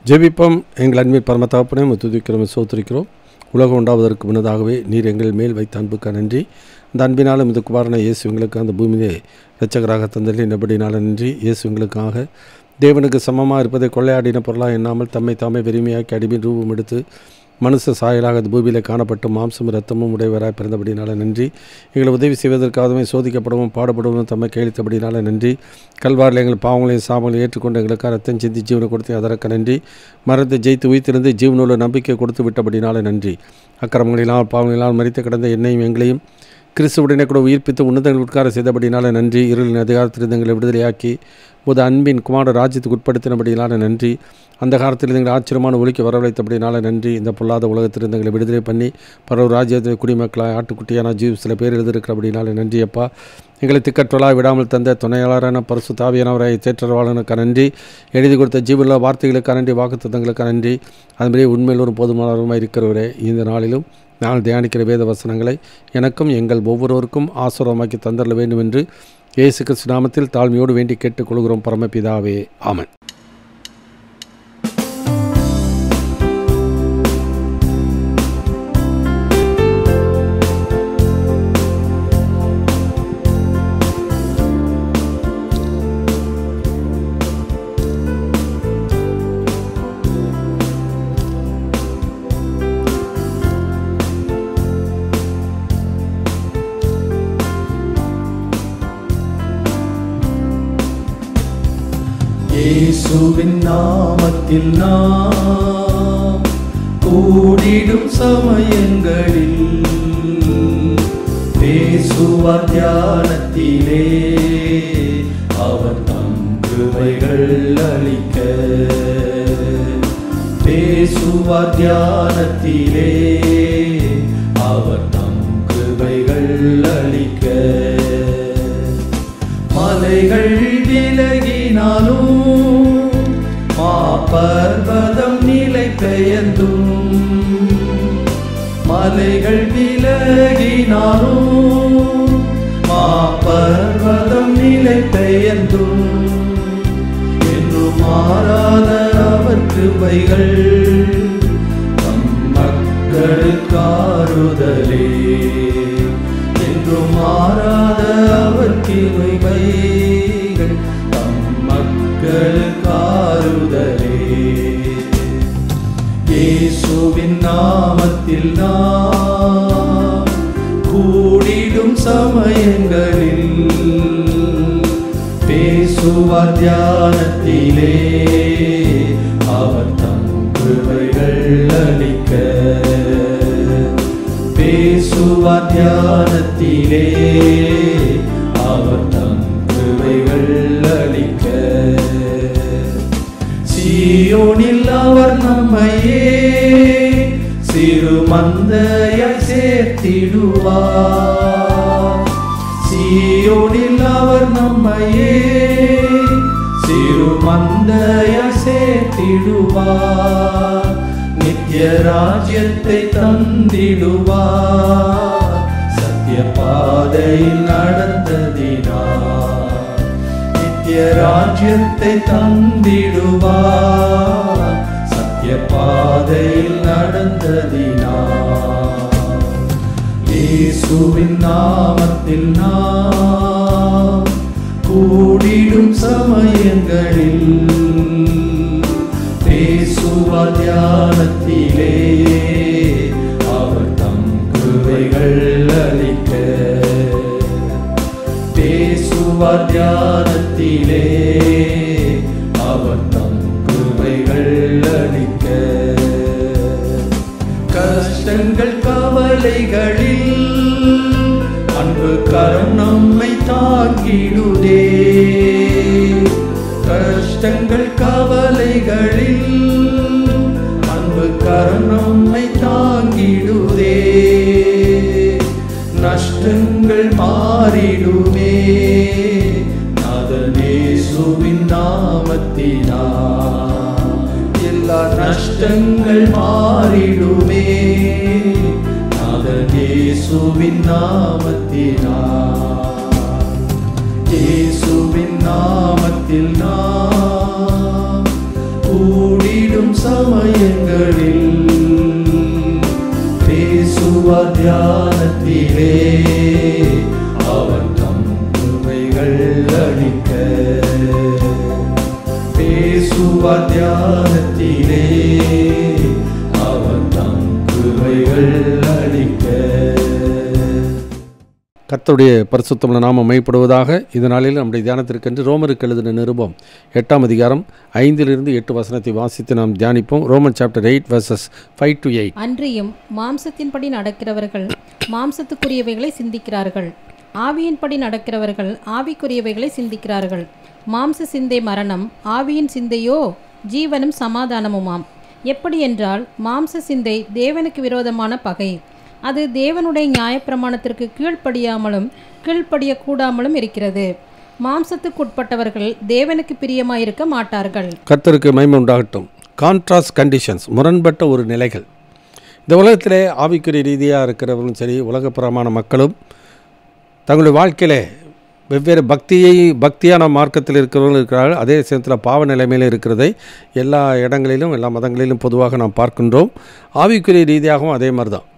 ஜெபிப்போம். எங்கள் அன்பின் பரம தகப்பனே, துதிக்கிறோம், சோத்திரிக்கிறோம். உலகம் உண்டாவதற்கு முன்னதாகவே நீர் எங்கள் மேல் வைத்த அன்புக்கு நன்றி. அந்த அன்பினாலும் இந்த குமாரனை இயேசு எங்களுக்கு அந்த பூமியிலே இரட்சகராக தந்ததில் நபடினால நன்றி. இயேசு எங்களுக்காக தேவனுக்கு சமமாக இருப்பதை கொள்ளையாடின பொருளாக எண்ணாமல் தம்மை தாமே வெறுமையாக்கி அடிமையின் ரூபம் எடுத்து மனுஷ சாயலாக அது பூமியிலே காணப்பட்டு மாம்சம் இரத்தமும் உடையவராய் பிறந்தபடினால நன்றி. எங்களை உதவி செய்வதற்காகவே சோதிக்கப்படவும் பாடுபடவும் தம்மை கேளித்தபடினால நன்றி. கல்வாரில் எங்கள் பாவங்களையும் சாபங்களையும் ஏற்றுக்கொண்டு எங்களுக்காக ரத்தம் சிந்தி ஜீவனை கொடுத்து அதற்கு நன்றி. மரத்தை ஜெயித்து உயிர்த்திருந்து ஜீவனுள்ள நம்பிக்கை கொடுத்து விட்டபடினால நன்றி. அக்கிரமங்களினால் பாவங்களினால் மரித்து கிடந்த என்னையும் எங்களையும் கிறிஸ்துவுடனே கூட உயிர்ப்பித்து உன்னதங்கள் உட்கார செய்தபடினால நன்றி. இருளின் அதிகாரத்திலிருந்து எங்களை விடுதலையாக்கி முத அன்பின் குமார ராஜ்யத்துக்கு உட்படுத்தினபடினால நன்றி. அந்த காலத்தில் எங்களை ஆச்சரியமான ஒலிக்கு வரவழைத்தபடினால நன்றி. இந்த பொல்லாத உலகத்திலிருந்து எங்களை விடுதலை பண்ணி பரவ ராஜ்யத்தில் குடிமக்களாக ஆட்டுக்குட்டியான சில பேர் எழுதியிருக்கிறபடினால நன்றி. அப்பா, எங்களை திக்கற்றலாக விடாமல் தந்த துணையாளரான பரிசுத்த ஆவியானவராய் தேற்றவாளனுக்கு நன்றி. எழுதி கொடுத்த ஜீவனுள்ள வார்த்தைகளுக்கு நன்றி, வாக்குத்தத்தங்களுக்கு நன்றி. அதுமாதிரி உண்மையில் ஒரு போதுமானவருமாக இருக்கிறவரே, இந்த நாளிலும் நான் தியானிக்கிற வேத வசனங்களை எனக்கும் எங்கள் ஒவ்வொருவருக்கும் ஆசீர்வாதமாக்கி தந்தரல வேண்டும் என்று இயேசு கிறிஸ்து நாமத்தில் தாழ்மையோடு வேண்டி கேட்டுக்கொள்கிறோம் பரமபிதாவே, ஆமென். இயேசுவின் நாமத்தில் நாம் கூடிடும் சமயங்களில் பேசுவார் தியானத்திலே அவர் தம் கிருபைகள் அளிக்க. பேசுவார் தியானத்திலே அவர் தம் கிருபைகள் அளிக்க. மலைகள் விலகினாலும் மாபர்வதம் நிலை பெயர்ந்தும், மலைகள் விலகினாலும் மாபர்வதம் நிலை பெயர்ந்தும் என்றும் மாறாத அவர் கிருபைகள் தம் மக்களுக்கு ஆறுதலே. என்றும் மாறாத அவர் கிருபைகள் தம் மக்களுக்கு ஆறுதலே. இயேசுவின் நாமத்தில் நாம் கூடிடும் சமயங்களில் பேசுவார் தியானத்திலே அவர் தம் கிருபைகள் அளிக்க. பேசுவார் தியானத்திலே அவர் தம் கிருபைகள் அளிக்க. சீயோனில் அவர் நம்மையே சிறு மந்தையாய் சேர்த்திடுவார். சீயோனில் அவர் நம்மையே சிறு மந்தையாய் சேர்த்திடுவார். நித்திய ராஜ்யத்தை தந்திடுவார். சத்திய பாதையில் நடந்ததினார் நித்திய ராஜ்யத்தை தந்திடுவார். சத்திய பாதையில் நடந்ததினார். இயேசுவின் நாமத்தில் நாம் கூடிடும் சமயங்களில் பேசுவார் தியானத்திலே அவர் தம் கிருபைகள் அளிக்க. பேசுவார் தியானத்திலே அவர் தம் கிருபைகள் அளிக்க. கஷ்டங்கள் கவலைகளில் அன்பு கரம் நம்மை தாங்கிடுதே. கஷ்டங்கள் கவலைகளில் அன்பு கரம் நம்மை தாங்கிடுதே. நஷ்டங்கள் மாறிடுமே நாதன் இயேசுவின் நாமத்தினால். எல்லா நஷ்டங்கள் மாறிடுமே நாதன் இயேசுவின் நாமத்தினால். இயேசுவின் நாமத்தில் நாம் கூடிடும் தியானத்திலே அவன் தம் கிருபைகள் அளிக்க, பேசுவார் தியானத்திலே அவன் தம் கிருபைகள் அளிக்க. கர்த்தருடைய பரிசுத்தமுள்ள நாமம் மையப்படுவதாக. இந்த நாளில் நம்முடைய தியானத்திற்கென்று ரோமருக்கு எழுதின நிருபம் 8ஆம் அதிகாரம் 5-8 வசனத்தை வாசித்து நாம் தியானிப்போம். Roman chapter 8 verses 5-8. அன்றியும் மாம்சத்தின்படி நடக்கிறவர்கள் மாம்சத்துக்குரியவைகளை சிந்திக்கிறார்கள், ஆவியின்படி நடக்கிறவர்கள் ஆவிக்குரியவைகளை சிந்திக்கிறார்கள். மாம்ச சிந்தை மரணம், ஆவியின் சிந்தையோ ஜீவனும் சமாதானமுமாம். எப்படி என்றால், மாம்ச சிந்தை தேவனுக்கு விரோதமான பகை. அது தேவனுடைய நியாயப்பிரமாணத்திற்கு கீழ்ப்படியாமலும் கீழ்ப்படியக்கூடாமலும் இருக்கிறது. மாம்சத்துக்குட்பட்டவர்கள் தேவனுக்கு பிரியமாயிருக்க மாட்டார்கள். கர்த்தருக்கு மகிமை உண்டாகட்டும். கான்ட்ராஸ்ட் கண்டிஷன்ஸ், முரண்பட்ட ஒரு நிலைகள். இந்த உலகத்திலே ஆவிக்குரிய ரீதியாக இருக்கிறவர்களும் சரி, உலகப்புறமான மக்களும் தங்களுடைய வாழ்க்கையிலே வெவ்வேறு பக்தியான மார்க்கத்தில் இருக்கிறவர்கள் இருக்கிறார்கள். அதே சமயத்தில் பாவ நிலைமையில் இருக்கிறதை எல்லா இடங்களிலும் எல்லா மதங்களிலும் பொதுவாக நாம் பார்க்கின்றோம். ஆவிக்குரிய ரீதியாகவும் அதே மாதிரி தான்.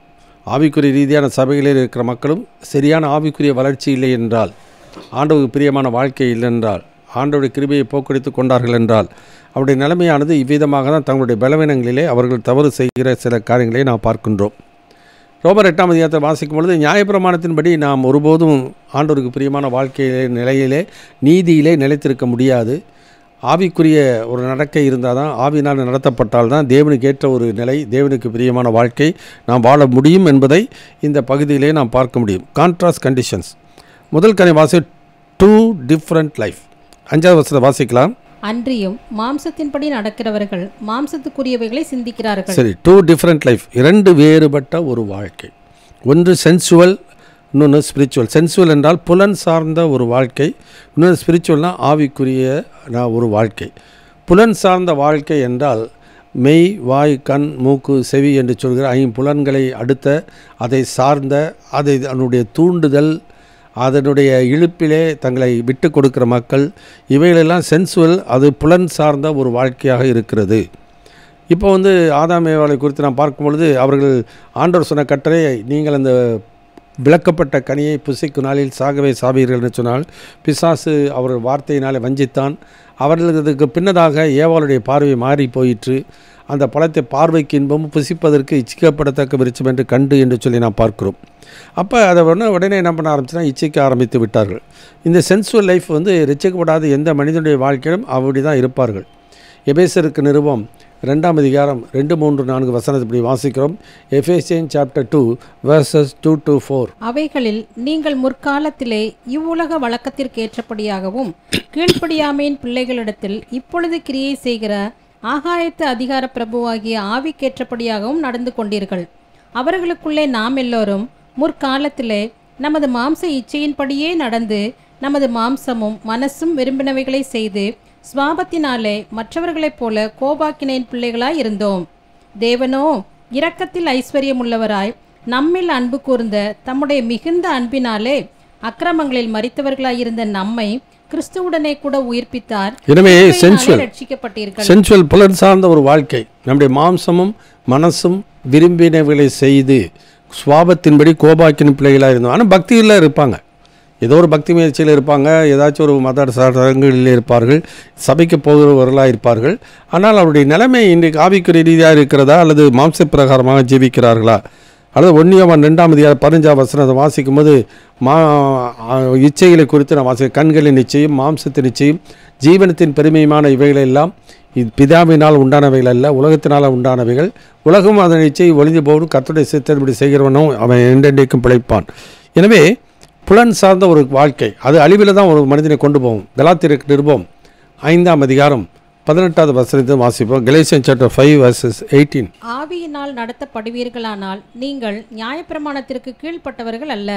ஆவிக்குரிய ரீதியான சபைகளில் இருக்கிற மக்களும் சரியான ஆவிக்குரிய வளர்ச்சி இல்லை என்றால், ஆண்டவருக்கு பிரியமான வாழ்க்கை இல்லை என்றால், ஆண்டவருடைய கிருபையை போக்கடித்து கொண்டார்கள் என்றால், அவருடைய நிலைமையானது இவ்விதமாக தான் தங்களுடைய பலவீனங்களிலே அவர்கள் தவறு செய்கிற சில காரியங்களை நாம் பார்க்கின்றோம். ரோமர் 8ஆம் அதிகாரத்தை வாசிக்கும் பொழுது, நியாயப்பிரமாணத்தின்படி நாம் ஒருபோதும் ஆண்டவருக்கு பிரியமான வாழ்க்கையிலே நிலையிலே நீதியிலே நிலைத்திருக்க முடியாது. ஆவிக்குரிய ஒரு நடக்கை இருந்தால் தான், ஆவினால் நடத்தப்பட்டால் தான் தேவனுக்கு ஏற்ற ஒரு நிலை, தேவனுக்கு பிரியமான வாழ்க்கை நாம் வாழ முடியும் என்பதை இந்த பகுதியிலே நாம் பார்க்க முடியும். Contrast conditions. முதல் கதை வாசி 2 different லைஃப். 5ஆவது வசனத்தை வாசிக்கலாம். அன்றியும் மாம்சத்தின்படி நடக்கிறவர்கள் மாம்சத்துக்குரியவைகளை சிந்திக்கிறார்கள். சரி, 2 different லைஃப், 2 வேறுபட்ட ஒரு வாழ்க்கை. ஒன்று சென்சுவல், இன்னொன்று ஸ்பிரிச்சுவல். சென்சுவல் என்றால் புலன் சார்ந்த ஒரு வாழ்க்கை, இன்னொன்று ஸ்பிரிச்சுவல்னால் ஆவிக்குரிய ஒரு வாழ்க்கை. புலன் சார்ந்த வாழ்க்கை என்றால் மெய், வாய், கண், மூக்கு, செவி என்று சொல்கிற 5 புலன்களை அடுத்த, அதை சார்ந்த, அதனுடைய தூண்டுதல், அதனுடைய இழுப்பிலே தங்களை விட்டு கொடுக்கிற மக்கள், இவைகளெல்லாம் சென்சுவல், அது புலன் சார்ந்த ஒரு வாழ்க்கையாக இருக்கிறது. இப்போ ஆதாம் ஏவாளை குறித்து நாம் பார்க்கும் பொழுது, அவர்கள் ஆண்டவர் சொன்ன கட்டளை, நீங்கள் அந்த விளக்கப்பட்ட கனியை புசிக்கும் நாளில் சாகவே சாவீர்கள் என்று சொன்னால், பிசாசு அவர்கள் வார்த்தையினாலே வஞ்சித்தான். அவர்களுக்கு பின்னதாக ஏவாளுடைய பார்வை மாறி போயிற்று. அந்த பழத்தை பார்வைக்கு இன்பமும் புசிப்பதற்கு இச்சிக்கப்படத்தக்க விருட்சம் என்று கண்டு என்று சொல்லி நாம் பார்க்கிறோம். அப்போ அதை உடனே என்ன பண்ண ஆரம்பிச்சுன்னா, இச்சிக்க ஆரம்பித்து விட்டார்கள். இந்த சென்சுவல் லைஃப் ரட்சிக்கப்படாத எந்த மனிதனுடைய வாழ்க்கையிலும் அப்படி தான் இருப்பார்கள். எபேசருக்கு நிருபம் 2ஆம் அதிகாரம் 2, 3, 4 வசனத்தை இப்படி வாசிக்கிறோம். Ephesian chapter 2 verses 2-4. அவைகளில் நீங்கள் முற்காலத்திலே இவ்வுலக வழக்கத்திற்கு ஏற்றபடியாகவும் கீழ்ப்படியாமையின் பிள்ளைகளிடத்தில் இப்பொழுது கிரியை செய்கிற ஆகாயத்து அதிகார பிரபுவாகிய ஆவிக்கேற்றபடியாகவும் நடந்து கொண்டீர்கள். அவர்களுக்குள்ளே நாம் எல்லோரும் முற்காலத்திலே நமது மாம்ச இச்சையின்படியே நடந்து, நமது மாம்சமும் மனசும் விரும்பினவைகளை செய்து, சுவாபத்தினாலே மற்றவர்களைப் போல கோபாக்கினையின் பிள்ளைகளாய் இருந்தோம். தேவனோ இரக்கத்தில் ஐஸ்வர்யமுள்ளவராய் நம்மில் அன்பு கூர்ந்த தம்முடைய மிகுந்த அன்பினாலே அக்கிரமங்களில் மரித்தவர்களாயிருந்த நம்மை கிறிஸ்துவுடனே கூட உயிர்ப்பித்தார். எனவே ரட்சிக்கப்பட்டீர்கள். சென்சுவல் புலன் சார்ந்த ஒரு வாழ்க்கை, நம்முடைய மாம்சமும் மனசும் விரும்பினவைகளை செய்து சுவாபத்தின்படி கோபாக்கின பிள்ளைகளாக இருந்தோம். ஆனால் பக்தியில் இருப்பாங்க, ஏதோ ஒரு பக்தி முயற்சியில் இருப்பாங்க, ஏதாச்சும் ஒரு மத சடங்குகளில் இருப்பார்கள், சபைக்கு போகிறவர்களாக இருப்பார்கள். ஆனால் அவருடைய நிலைமை இன்றைக்கு ஆவிக்குரிய ரீதியாக இருக்கிறதா அல்லது மாம்ச பிரகாரமாக ஜீவிக்கிறார்களா? அல்லது 1 யோவான் 2ஆம் அதிகாரம் 15ஆம் வசனத்தை வாசிக்கும் போது இச்சைகளை குறித்து நான் வாசிக்க, கண்களின் நிச்சயம், மாம்சத்தின் நிச்சயம், ஜீவனத்தின் பெருமையுமான இவைகளெல்லாம் பிதாவினால் உண்டானவைகள் அல்ல, உலகத்தினால் உண்டானவைகள். உலகம் அதன் நிச்சயை ஒளிந்து போகும், கர்த்தருடைய சித்தத்தின்படி செய்கிறவனும் அவன் என்றென்றைக்கும் பிழைப்பான். எனவே புலன் சார்ந்த ஒரு வாழ்க்கை அது அழிவில் தான் ஒரு மனிதனை கொண்டு போகும். கலாத்தியருக்கு நிருபம் 5ஆம் அதிகாரம் 18வது வசனத்தை வாசிப்போம். கலேசியன் சாப்டர் 5 verses 18. ஆவியினால் நடத்தப்படுவீர்களானால் நீங்கள் நியாயப்பிரமாணத்திற்கு கீழ்ப்பட்டவர்கள் அல்ல.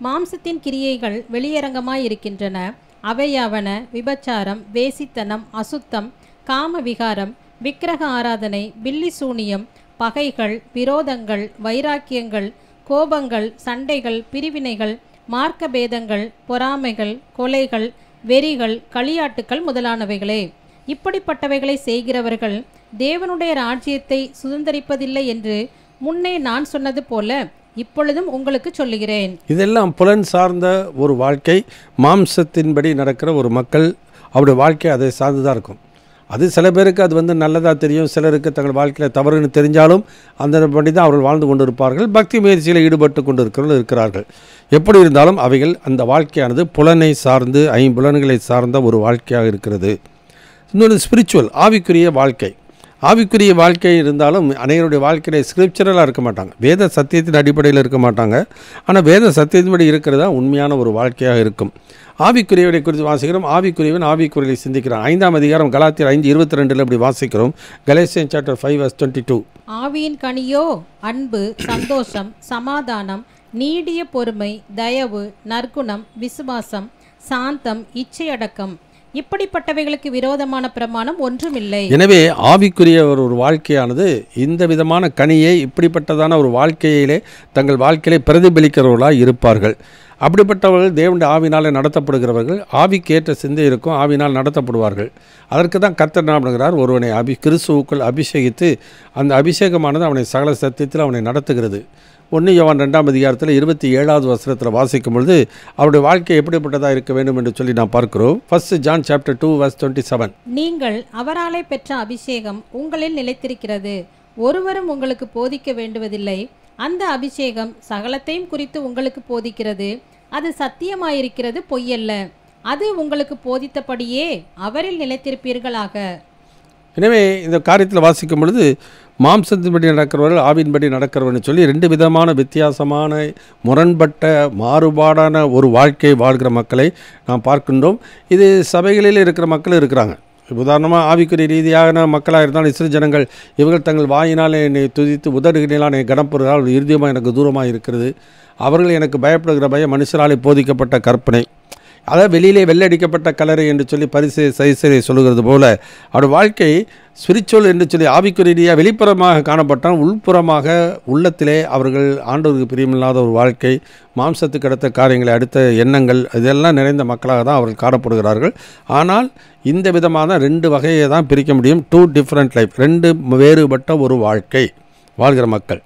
மாம்சத்தின் கிரியைகள் வெளியரங்கமாய் இருக்கின்றன. அவையாவன விபச்சாரம், வேசித்தனம், அசுத்தம், காம விகாரம், விக்கிரக ஆராதனை, பில்லி சூனியம், பகைகள், விரோதங்கள், வைராக்கியங்கள், கோபங்கள், சண்டைகள், பிரிவினைகள், மார்க்க பேதங்கள், பொறாமைகள், கொலைகள், வெறிகள், களியாட்டுக்கள் முதலானவைகளே. இப்படிப்பட்டவைகளை செய்கிறவர்கள் தேவனுடைய ராஜ்யத்தை சுதந்தரிப்பதில்லை என்று முன்னே நான் சொன்னது போல இப்பொழுதும் உங்களுக்கு சொல்லுகிறேன். இதெல்லாம் புலன் சார்ந்த ஒரு வாழ்க்கை, மாம்சத்தின்படி நடக்கிற ஒரு மக்கள் அவருடைய வாழ்க்கை அதை சார்ந்து தான் இருக்கும். அது சில பேருக்கு அது வந்து நல்லதாக தெரியும், சிலருக்கு தங்கள் வாழ்க்கையில் தவறுன்னு தெரிஞ்சாலும் அந்த படி தான் அவர்கள் வாழ்ந்து கொண்டு இருப்பார்கள். பக்தி முயற்சியில் ஈடுபட்டு கொண்டு இருக்கிறார்கள். எப்படி இருந்தாலும் அவைகள் அந்த வாழ்க்கையானது புலனை சார்ந்து, ஐம்புலன்களை சார்ந்த ஒரு வாழ்க்கையாக இருக்கிறது. இன்னொரு ஸ்பிரிச்சுவல், ஆவிக்குரிய வாழ்க்கை. ஆவிக்குரிய வாழ்க்கை இருந்தாலும் அனைவருடைய வாழ்க்கையில ஸ்கிரிப்சரலாக இருக்க மாட்டாங்க, வேத சத்தியத்தின் அடிப்படையில் இருக்க மாட்டாங்க. ஆனால் வேத சத்தியத்தின்படி இருக்கிறதா உண்மையான ஒரு வாழ்க்கையாக இருக்கும். ஆவிக்குரியவனை குறித்து வாசிக்கிறோம். ஆவிக்குரியவன் ஆவிக்குரியலை சிந்திக்கிறான். 5ஆம் அதிகாரம் கலாத்தியர் 5:22 அப்படி வாசிக்கிறோம். கலேசியன் சாப்டர் 5:22. ஆவியின் கனியோ அன்பு, சந்தோஷம், சமாதானம், நீடிய பொறுமை, தயவு, நற்குணம், விசுவாசம், சாந்தம், இச்சையடக்கம். இப்படிப்பட்டவைகளுக்கு விரோதமான பிரமாணம் ஒன்றுமில்லை. எனவே ஆவிக்குரிய ஒரு வாழ்க்கையானது இந்த விதமான கனியை, இப்படிப்பட்டதான ஒரு வாழ்க்கையிலே தங்கள் வாழ்க்கையிலே பிரதிபலிக்கிறவர்களாக இருப்பார்கள். அப்படிப்பட்டவர்கள் தேவனுடைய ஆவினாலே நடத்தப்படுகிறவர்கள். ஆவிக்கேற்ற சிந்தை இருக்கும், ஆவினால் நடத்தப்படுவார்கள். அதற்கு தான் கர்த்தர் என்ன பண்ணுகிறார், ஒருவனை கிறிஸ்துவுக்குள் அபிஷேகித்து அந்த அபிஷேகமானது அவனை சகல சத்தியத்தில் அவனை நடத்துகிறது. 1 யோவான் 2ஆம் அதிகாரத்தில் 27வது வசனத்தில் வாசிக்கும் பொழுது அவருடைய வாழ்க்கை எப்படிப்பட்டதாக இருக்க வேண்டும் என்று சொல்லி நாம் பார்க்கிறோம். 1 John சாப்டர் 2:27. நீங்கள் அவராலே பெற்ற அபிஷேகம் உங்களில் நிலைத்திருக்கிறது, ஒருவரும் உங்களுக்கு போதிக்க வேண்டுவதில்லை. அந்த அபிஷேகம் சகலத்தையும் குறித்து உங்களுக்கு போதிக்கிறது. அது சத்தியமாயிருக்கிறது, பொய்யல்ல. அது உங்களுக்கு போதித்தபடியே அவரில் நிலைத்திருப்பீர்களாக. எனவே இந்த காரியத்தில் வாசிக்கும் பொழுது மாம்சத்தின்படி நடக்கிறவர்கள், ஆவின்படி நடக்கிறவர்கள் சொல்லி 2 விதமான வித்தியாசமான, முரண்பட்ட, மாறுபாடான ஒரு வாழ்க்கை வாழ்கிற மக்களை நாம் பார்க்கின்றோம். இது சபைகளில் இருக்கிற மக்கள் இருக்கிறாங்க. உதாரணமாக ஆவிக்குரிய ரீதியான மக்களாக இருந்தாலும் இஸ்ரேல் ஜனங்கள், இவர்கள் தங்கள் வாயினால் என்னை துதித்து உதடுகளினால் என்னை கனப்படுகிறால் இறுதியமாக எனக்கு தூரமாக இருக்கிறது. அவர்கள் எனக்கு பயப்படுகிற பயம் மனுஷராலே போதிக்கப்பட்ட கற்பனை, அதாவது வெளியிலே வெள்ளடிக்கப்பட்ட கலரை என்று சொல்லி சைசரை சொல்லுகிறது போல அவருடைய வாழ்க்கை ஸ்பிரிச்சுவல் என்று சொல்லி ஆவிக்குரிய வெளிப்புறமாக காணப்பட்டால் உள்புறமாக உள்ளத்திலே அவர்கள் ஆண்டவருக்கு பிரியமில்லாத ஒரு வாழ்க்கை, மாம்சத்துக்கு அடுத்த காரியங்களை, அடுத்த எண்ணங்கள், இதெல்லாம் நிறைந்த மக்களாக தான் அவர்கள் காணப்படுகிறார்கள். ஆனால் இந்த விதமான 2 வகையை தான் பிரிக்க முடியும். 2 டிஃப்ரெண்ட் லைஃப், 2 வேறுபட்ட ஒரு வாழ்க்கை வாழ்கிற மக்கள்.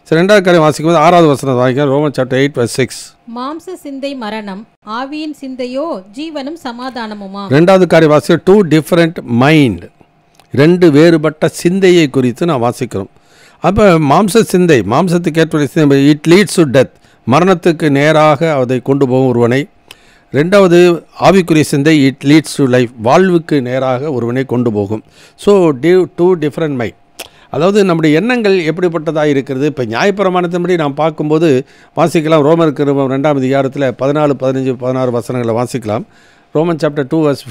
சரி, 2வது காரியம் வாசிக்கும்போது 6வது வசனம் வாசிக்கிறோம். Roman chapter 8:6. மாம்ச சிந்தை மரணம், ஆவியின் சிந்தையோ ஜீவனும் சமாதானமுமா. 2வது காரியம் வாசிக்க 2 டிஃப்ரெண்ட் மைண்ட், 2 வேறுபட்ட சிந்தையை குறித்து நான் வாசிக்கிறோம். அப்போ மாம்ச சிந்தை, மாம்சத்துக்கு ஏற்பட்ட சிந்தை, இட் லீட்ஸ் டு டெத், மரணத்துக்கு நேராக அதை கொண்டு போகும் ஒருவனை. 2வது ஆவிக்குரிய சிந்தை, இட் லீட்ஸ் டு லைஃப், வாழ்வுக்கு நேராக ஒருவனை கொண்டு போகும். So 2 different mind. அதாவது நம்முடைய எண்ணங்கள் எப்படிப்பட்டதாக இருக்கிறது. இப்போ நியாயப்பிரமாணத்தின்படி நாம் பார்க்கும்போது வாசிக்கலாம். ரோமருக்கு 2ஆம் அதிகாரத்தில் 14, 15, 16 வசனங்களை வாசிக்கலாம். Roman chapter 2 verse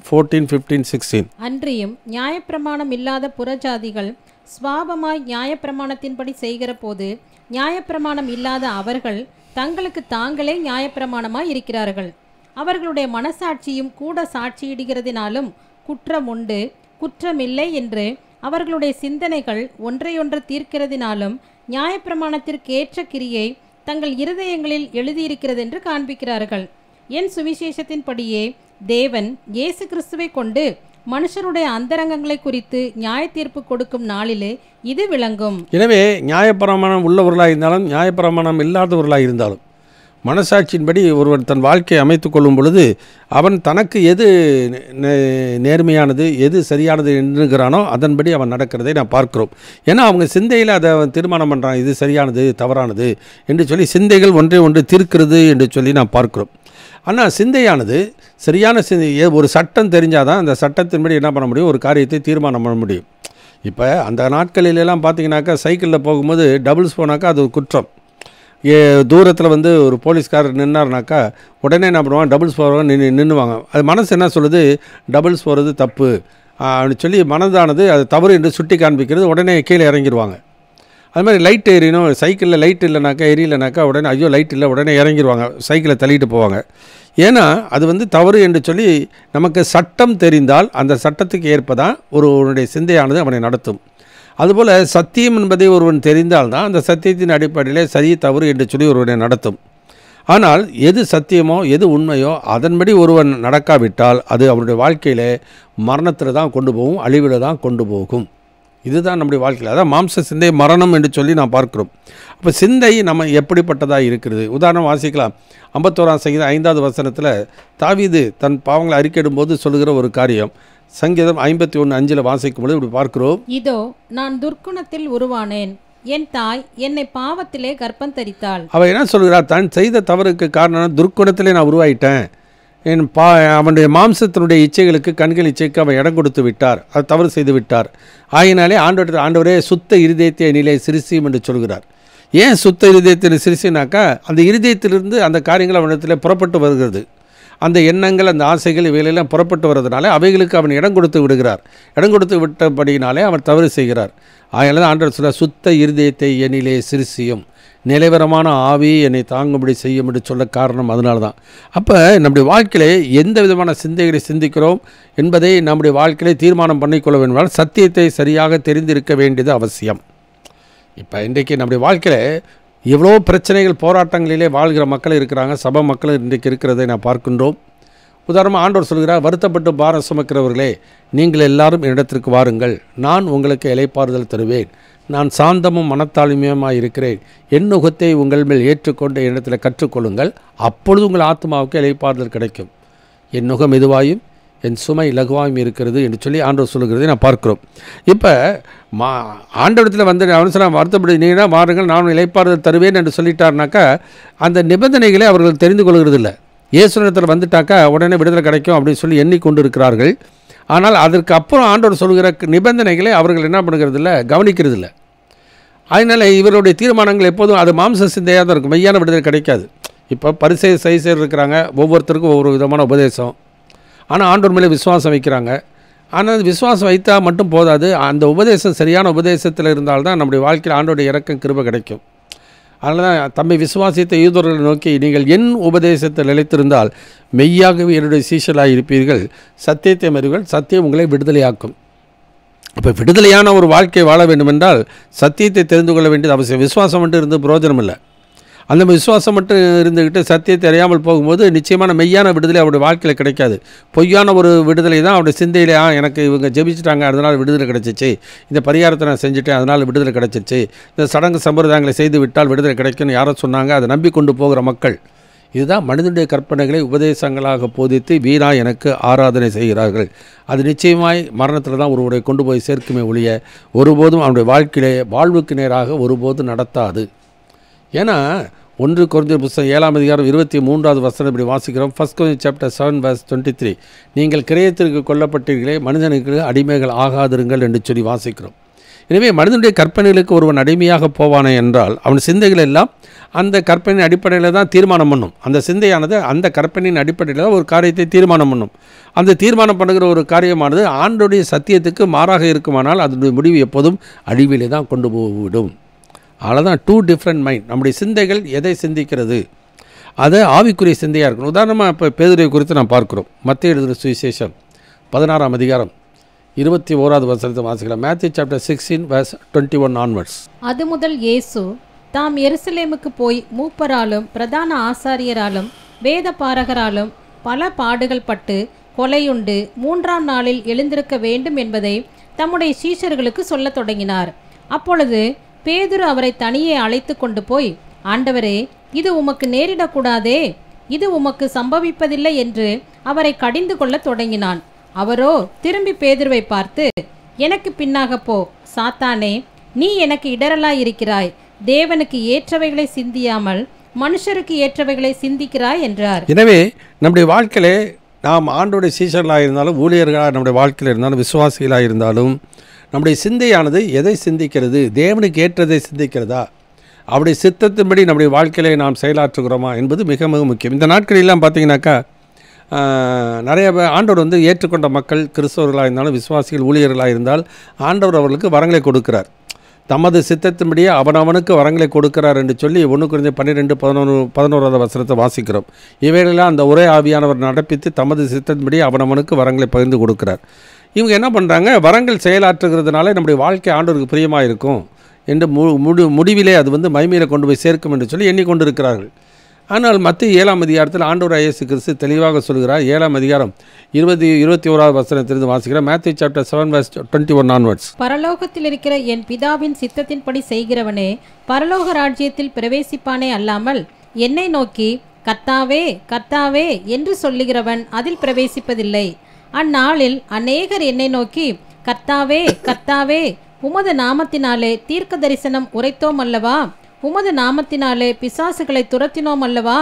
14, 15, 16. அன்றியும் நியாயப்பிரமாணம் இல்லாத புறஜாதிகள் சுவாபமாய் நியாயப்பிரமாணத்தின்படி செய்கிற போது நியாயப்பிரமாணம் இல்லாத அவர்கள் தங்களுக்கு தாங்களே நியாயப்பிரமாணமாய் இருக்கிறார்கள். அவர்களுடைய மனசாட்சியும் கூட சாட்சியிடுகிறதினாலும் குற்றம் உண்டு, குற்றமில்லை என்று அவர்களுடைய சிந்தனைகள் ஒன்றையொன்று தீர்க்கிறதினாலும் நியாயப்பிரமாணத்திற்கு ஏற்ற கிரியை தங்கள் இருதயங்களில் எழுதியிருக்கிறது என்று காண்பிக்கிறார்கள். என் சுவிசேஷத்தின்படியே தேவன் இயேசு கிறிஸ்துவை கொண்டு மனுஷருடைய அந்தரங்கங்களை குறித்து நியாய தீர்ப்பு கொடுக்கும் நாளிலே இது விளங்கும். எனவே நியாயப்பிரமாணம் உள்ளவர்களாக இருந்தாலும் நியாயப்பிரமாணம் இல்லாதவர்களாக இருந்தாலும் மனசாட்சியின்படி ஒருவர் தன் வாழ்க்கையை அமைத்து கொள்ளும் பொழுது அவன் தனக்கு எது நேர்மையானது, எது சரியானது என்கிறானோ அதன்படி அவன் நடக்கிறதை நான் பார்க்கிறோம். ஏன்னா அவங்க சிந்தையில் அதை அவன் தீர்மானம் பண்ணுறான், இது சரியானது தவறானது என்று சொல்லி சிந்தைகள் ஒன்றை ஒன்று தீர்க்கிறது என்று சொல்லி நான் பார்க்கிறோம். ஆனால் சிந்தையானது சரியான சிந்தை, ஒரு சட்டம் தெரிஞ்சால் தான் அந்த சட்டத்தின்படி என்ன பண்ண முடியும், ஒரு காரியத்தை தீர்மானம் பண்ண முடியும். இப்போ அந்த நாட்களிலெல்லாம் பார்த்தீங்கன்னாக்கா சைக்கிளில் போகும்போது டபுள்ஸ் போனாக்கா அது ஒரு குற்றம். தூரத்தில் ஒரு போலீஸ்காரர் நின்னார்னாக்கா உடனே என்ன பண்ணுவாங்க, டபுள்ஸ் போகிறவங்க நின்றுவாங்க. அது மனசு என்ன சொல்லுது, டபுள்ஸ் போகிறது தப்பு அப்படின்னு சொல்லி மனதானது அது தவறு என்று சுட்டி காண்பிக்கிறது. உடனே கீழே இறங்கிடுவாங்க. அது மாதிரி லைட் எரியணும், சைக்கிளில் லைட் இல்லைனாக்கா எரியலைனாக்கா உடனே ஐயோ லைட் இல்லை உடனே இறங்கிடுவாங்க, சைக்கிளை தள்ளிட்டு போவாங்க. ஏன்னா அது தவறு என்று சொல்லி நமக்கு சட்டம் தெரிந்தால் அந்த சட்டத்துக்கு ஏற்பதான் ஒருவனுடைய சிந்தையானது அவனை நடத்தும். அதுபோல் சத்தியம் என்பதை ஒருவன் தெரிந்தால்தான் அந்த சத்தியத்தின் அடிப்படையில் சரி தவறு என்று சொல்லி ஒருவனை நடத்தும். ஆனால் எது சத்தியமோ எது உண்மையோ அதன்படி ஒருவன் நடக்காவிட்டால் அது அவனுடைய வாழ்க்கையில் மரணத்தில் தான் கொண்டு போகும், அழிவில் தான் கொண்டு போகும். இதுதான் நம்முடைய வாழ்க்கையில். அதான் மாம்ச சிந்தை மரணம் என்று சொல்லி நாம் பார்க்கிறோம். அப்போ சிந்தை நம்ம எப்படிப்பட்டதாக இருக்கிறது? உதாரணம் வாசிக்கலாம். 51ஆம் சங்கீதம் 5வது வசனத்தில் தாவீது தன் பாவங்களை அறிக்கையிடும்போது சொல்லுகிற ஒரு காரியம். சங்கீதம் 51:5 வாசிக்கும்போது இப்படி பார்க்கிறோம். இதோ நான் துர்க்குணத்தில் உருவானேன், என் தாய் என்னை பாவத்திலே கர்ப்பம் தரித்தாள். அவள் என்ன சொல்கிறார்? தான் செய்த தவறுக்கு காரணம் துர்க்குணத்திலே நான் உருவாயிட்டேன். அவனுடைய மாம்சத்தினுடைய இச்சைகளுக்கு, கண்கள் இச்சைக்கு அவன் இடம் கொடுத்து விட்டார், அது தவறு செய்து விட்டார். ஆகினாலே ஆண்டவரே சுத்த இருதயத்தை நிலை சிரிசியும் என்று சொல்கிறார். ஏன் சுத்த இருதயத்தில் சிரிசினாக்கா, அந்த இருதயத்திலிருந்து அந்த காரியங்கள் அவனிடத்தில் புறப்பட்டு வருகிறது. அந்த எண்ணங்கள், அந்த ஆசைகள், இவைகளெல்லாம் புறப்பட்டு வர்றதுனால அவைகளுக்கு அவன் இடம் கொடுத்து விடுகிறார். இடம் கொடுத்து விட்டபடினாலே அவன் தவறு செய்கிறார். அதனால தான் ஆண்டவர் சொல்ல, சுத்த இருதயத்தை என்னிலே சிரிசியும், நிலைவரமான ஆவி என்னை தாங்கும்படி செய்யும் என்று சொல்ல காரணம் அதனால தான். அப்போ நம்முடைய வாழ்க்கையிலே எந்த விதமான சிந்தைகளை சிந்திக்கிறோம் என்பதை நம்முடைய வாழ்க்கையிலே தீர்மானம் பண்ணிக்கொள்ள வேண்டுமானால் சத்தியத்தை சரியாக தெரிந்திருக்க வேண்டியது அவசியம். இப்போ இன்றைக்கு நம்முடைய வாழ்க்கையில் எவ்வளோ பிரச்சனைகள், போராட்டங்களிலே வாழ்கிற மக்கள் இருக்கிறாங்க, சபை மக்கள் இன்றைக்கு இருக்கிறதை நான் பார்க்கின்றோம். உதாரணமாக ஆண்டவர் சொல்கிறார், வருத்தப்பட்டு பாரம் சுமக்கிறவர்களே நீங்கள் எல்லாரும் என்னிடத்திற்கு வாருங்கள், நான் உங்களுக்கு இளைப்பாறுதல் தருவேன். நான் சாந்தமும் மனத்தாழ்மையுமாக இருக்கிறேன். என் நுகத்தை உங்கள் மேல் ஏற்றுக்கொண்டு என்னிடத்தில் கற்றுக்கொள்ளுங்கள், அப்பொழுது உங்கள் ஆத்மாவுக்கு இளைப்பாறுதல் கிடைக்கும். என் நுகம் மெதுவாயும் என் சுமை லகுவாயும் இருக்கிறது என்று சொல்லி ஆண்டவர் சொல்லுகிறதை நான் பார்க்கிறோம். இப்போ ஆண்டவரத்தில் வந்து அவசரம் வருத்தப்படி நீங்கன்னா வாருங்கள், நான் இளைப்பாறுதல் தருவேன் என்று சொல்லிட்டார்னாக்கா அந்த நிபந்தனைகளை அவர்கள் தெரிந்து கொள்கிறது இல்லை. இயேசுனிடத்தில் வந்துட்டாக்கா உடனே விடுதலை கிடைக்கும் அப்படின்னு சொல்லி எண்ணிக்கொண்டு இருக்கிறார்கள். ஆனால் அதற்கு அப்புறம் ஆண்டவர் சொல்கிற நிபந்தனைகளை அவர்கள் என்ன பண்ணுகிறது இல்லை, கவனிக்கிறது இல்லை. அதனால் இவருடைய தீர்மானங்கள் எப்போதும் அது மாம்ச சிந்தையாக தான் இருக்கும், மெய்யான விடுதலை கிடைக்காது. இப்போ பரிசேயர் சதுசேயர் இருக்கிறாங்க, ஒவ்வொருத்தருக்கும் ஒவ்வொரு விதமான உபதேசம். ஆனால் ஆண்டவர் மேலே விசுவாசம் வைக்கிறாங்க. ஆனால் அது விசுவாசம் வைத்தால் மட்டும் போதாது, அந்த உபதேசம் சரியான உபதேசத்தில் இருந்தால்தான் நம்முடைய வாழ்க்கையில் ஆண்டோடைய இரக்கம் கிருபை கிடைக்கும். அதனால தான் தம்மை விசுவாசித்த யூதர்களை நோக்கி, நீங்கள் என் உபதேசத்தில் நிலைத்திருந்தால் மெய்யாகவே என்னுடைய சீஷலாக இருப்பீர்கள், சத்தியத்தை அறிவீர்கள், சத்தியம் உங்களை விடுதலையாக்கும். இப்போ விடுதலையான ஒரு வாழ்க்கை வாழ வேண்டுமென்றால் சத்தியத்தை தெரிந்து கொள்ள வேண்டியது அவசியம். விசுவாசம் மட்டும் இருந்து பிரயோஜனம் இல்லை. அந்த விசுவாசம் மட்டும் இருந்துக்கிட்டு சத்தியத்தை அறியாமல் போகும்போது நிச்சயமான மெய்யான விடுதலை அவருடைய வாழ்க்கையில் கிடைக்காது. பொய்யான ஒரு விடுதலை தான் அவருடைய சிந்தையிலே, எனக்கு இவங்க ஜெபிச்சிட்டாங்க அதனால் விடுதலை கிடைச்சிச்சு, இந்த பரிகாரத்தை நான் செஞ்சுட்டேன் அதனால் விடுதலை கிடைச்சிச்சு, இந்த சடங்கு சம்பிரதாயங்களை செய்து விட்டால் விடுதலை கிடைக்கும்னு யாரோ சொன்னாங்க, அதை நம்பிக்கொண்டு போகிற மக்கள். இதுதான் மனிதனுடைய கற்பனைகளை உபதேசங்களாக போதித்து வீணாக எனக்கு ஆராதனை செய்கிறார்கள். அது நிச்சயமாய் மரணத்தில் தான் ஒருவரை கொண்டு போய் சேர்க்குமே ஒழிய ஒருபோதும் அவனுடைய வாழ்க்கையிலே வாழ்வுக்கு நேராக ஒருபோதும் நடத்தாது. ஏன்னா 1 கொரிந்தியர் புத்தகம் 7ஆம் அதிகாரம் 23வது வசனம் இப்படி வாசிக்கிறோம். 1 Corinthians chapter 7 verse 23, நீங்கள் கிரயத்திற்கு கொல்லப்பட்டீர்களே, மனிதனுக்கு அடிமைகள் ஆகாதிருங்கள் என்று சொல்லி வாசிக்கிறோம். எனவே மனிதனுடைய கற்பனைகளுக்கு ஒருவன் அடிமையாக போவானே என்றால் அவன் சிந்தைகள் எல்லாம் அந்த கற்பனையின் அடிப்படையில் தான் தீர்மானம் பண்ணும். அந்த சிந்தையானது அந்த கற்பனையின் அடிப்படையில் தான் ஒரு காரியத்தை தீர்மானம் பண்ணும். அந்த தீர்மானம் பண்ணுகிற ஒரு காரியமானது ஆண்டோடைய சத்தியத்துக்கு மாறாக இருக்குமானால் அதனுடைய முடிவு எப்போதும் அழிவிலே தான் கொண்டு போய்விடும். அவ்வளோதான், 2 different மைண்ட். நம்முடைய சிந்தைகள் எதை சிந்திக்கிறது, அது ஆவிக்குரிய சிந்தையாக இருக்கணும். உதாரணமாக இப்போ பேதுருவை குறித்து நாம் பார்க்கிறோம். மத்தேயு எழுதின சுவிசேஷம் 16ஆம் அதிகாரம் 21வது வசனத்தை வாசிக்கலாம். Matthew chapter 16 verse 21 onwards. அது முதல் இயேசு தாம் எருசலேமுக்கு போய் மூப்பராலும் பிரதான ஆசாரியராலும் வேத பாரகராலும் பல பாடுகள் பட்டு கொலையுண்டு 3ஆம் நாளில் எழுந்திருக்க வேண்டும் என்பதை தம்முடைய சீஷர்களுக்கு சொல்லத் தொடங்கினார். அப்பொழுது பேதுரு அவரை தனியே அழைத்து கொண்டு போய், ஆண்டவரே, இது உமக்கு நேரிடக்கூடாதே, இது உமக்கு சம்பவிப்பதில்லை என்று அவரை கடிந்து கொள்ள தொடங்கினான். அவரோ திரும்பி பேதுருவை பார்த்து, எனக்கு பின்னாக போ சாத்தானே, நீ எனக்கு இடரலாயிருக்கிறாய், தேவனுக்கு ஏற்றவைகளை சிந்தியாமல் மனுஷருக்கு ஏற்றவைகளை சிந்திக்கிறாய் என்றார். எனவே நம்முடைய வாழ்க்கையிலே நாம் ஆண்டோடைய சீஷர்களாக இருந்தாலும், ஊழியர்களாக நம்முடைய வாழ்க்கையில் இருந்தாலும், விசுவாசிகளாக இருந்தாலும், நம்முடைய சிந்தையானது எதை சிந்திக்கிறது, தேவனுக்கு ஏற்றதை சிந்திக்கிறதா, அவருடைய சித்தத்தின்படி நம்முடைய வாழ்க்கையிலே நாம் செயலாற்றுகிறோமா என்பது மிக மிக முக்கியம். இந்த நாட்களெல்லாம் பார்த்தீங்கன்னாக்கா நிறைய ஆண்டவர் வந்து ஏற்றுக்கொண்ட மக்கள் கிறிஸ்தவர்களாக இருந்தாலும், விசுவாசிகள் ஊழியர்களாக இருந்தால் ஆண்டவர் அவர்களுக்கு வரங்களை கொடுக்கிறார். தமது சித்தத்தின்படியே அவனவனுக்கு வரங்களை கொடுக்கிறார் என்று சொல்லி 1 Corinthians 12:11 வசனத்தை வாசிக்கிறோம். இவைகளெல்லாம் அந்த ஒரே ஆவியானவர் நடப்பித்து தமது சித்தத்தின்படி அவனவனுக்கு வரங்களை பகிர்ந்து கொடுக்கிறார். இவங்க என்ன பண்ணுறாங்க, வரங்கள் செயலாற்றுகிறதுனால நம்முடைய வாழ்க்கை ஆண்டவருக்கு பிரியமாக இருக்கும் என்று முடிவிலே அது வந்து மகிமையில் கொண்டு போய் சேர்க்கும் என்று சொல்லி எண்ணிக்கொண்டு இருக்கிறார்கள். ஆனால் மத்திய 7ஆம் அதிகாரத்தில் ஆண்டவர் இயேசு கிறிஸ்து தெளிவாக சொல்கிறார். 7ஆம் அதிகாரம் 21வது வசனத்திலிருந்து வாசிக்கிறார். Matthew chapter 7:21 onwards. பரலோகத்தில் இருக்கிற என் பிதாவின் சித்தத்தின்படி செய்கிறவனே பரலோக ராஜ்யத்தில் பிரவேசிப்பானே அல்லாமல் என்னை நோக்கி கர்த்தாவே கர்த்தாவே என்று சொல்லுகிறவன் அதில் பிரவேசிப்பதில்லை. அந்நாளில் அநேகர் என்னை நோக்கி கர்த்தாவே கர்த்தாவே உமது நாமத்தினாலே தீர்க்க தரிசனம் உரைத்தோம் அல்லவா, உமது நாமத்தினாலே பிசாசுகளை துரத்தினோம் அல்லவா,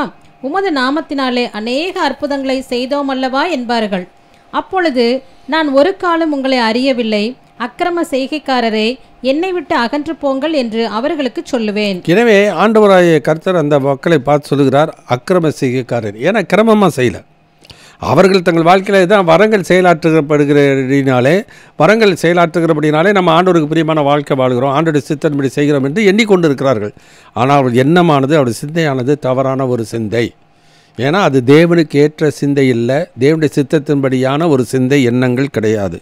உமது நாமத்தினாலே அநேக அற்புதங்களை செய்தோம் அல்லவா என்பார்கள். அப்பொழுது நான் ஒரு காலம் உங்களை அறியவில்லை, அக்கிரம செய்கைக்காரரே என்னை விட்டு அகன்று போங்கள் என்று அவர்களுக்கு சொல்லுவேன். எனவே ஆண்டவராகிய கர்த்தர் அந்த மக்களை பார்த்து சொல்லுகிறார், அக்கிரம செய்கைக்காரர். ஏன்னா கிரமமாக செய்யலை. அவர்கள் தங்கள் வாழ்க்கையில் தான் வரங்கள் செயலாற்றுகிறபடினாலே நம்ம ஆண்டவருக்கு பிரியமான வாழ்க்கை வாழ்கிறோம், ஆண்டோடைய சித்தன்படி செய்கிறோம் என்று எண்ணிக்கொண்டு இருக்கிறார்கள். ஆனால் அவர்கள் எண்ணமானது, அவருடைய சிந்தையானது தவறான ஒரு சிந்தை. ஏன்னா அது தேவனுக்கு ஏற்ற சிந்தை இல்லை, தேவனுடைய சித்தத்தின்படியான ஒரு சிந்தை எண்ணங்கள் கிடையாது.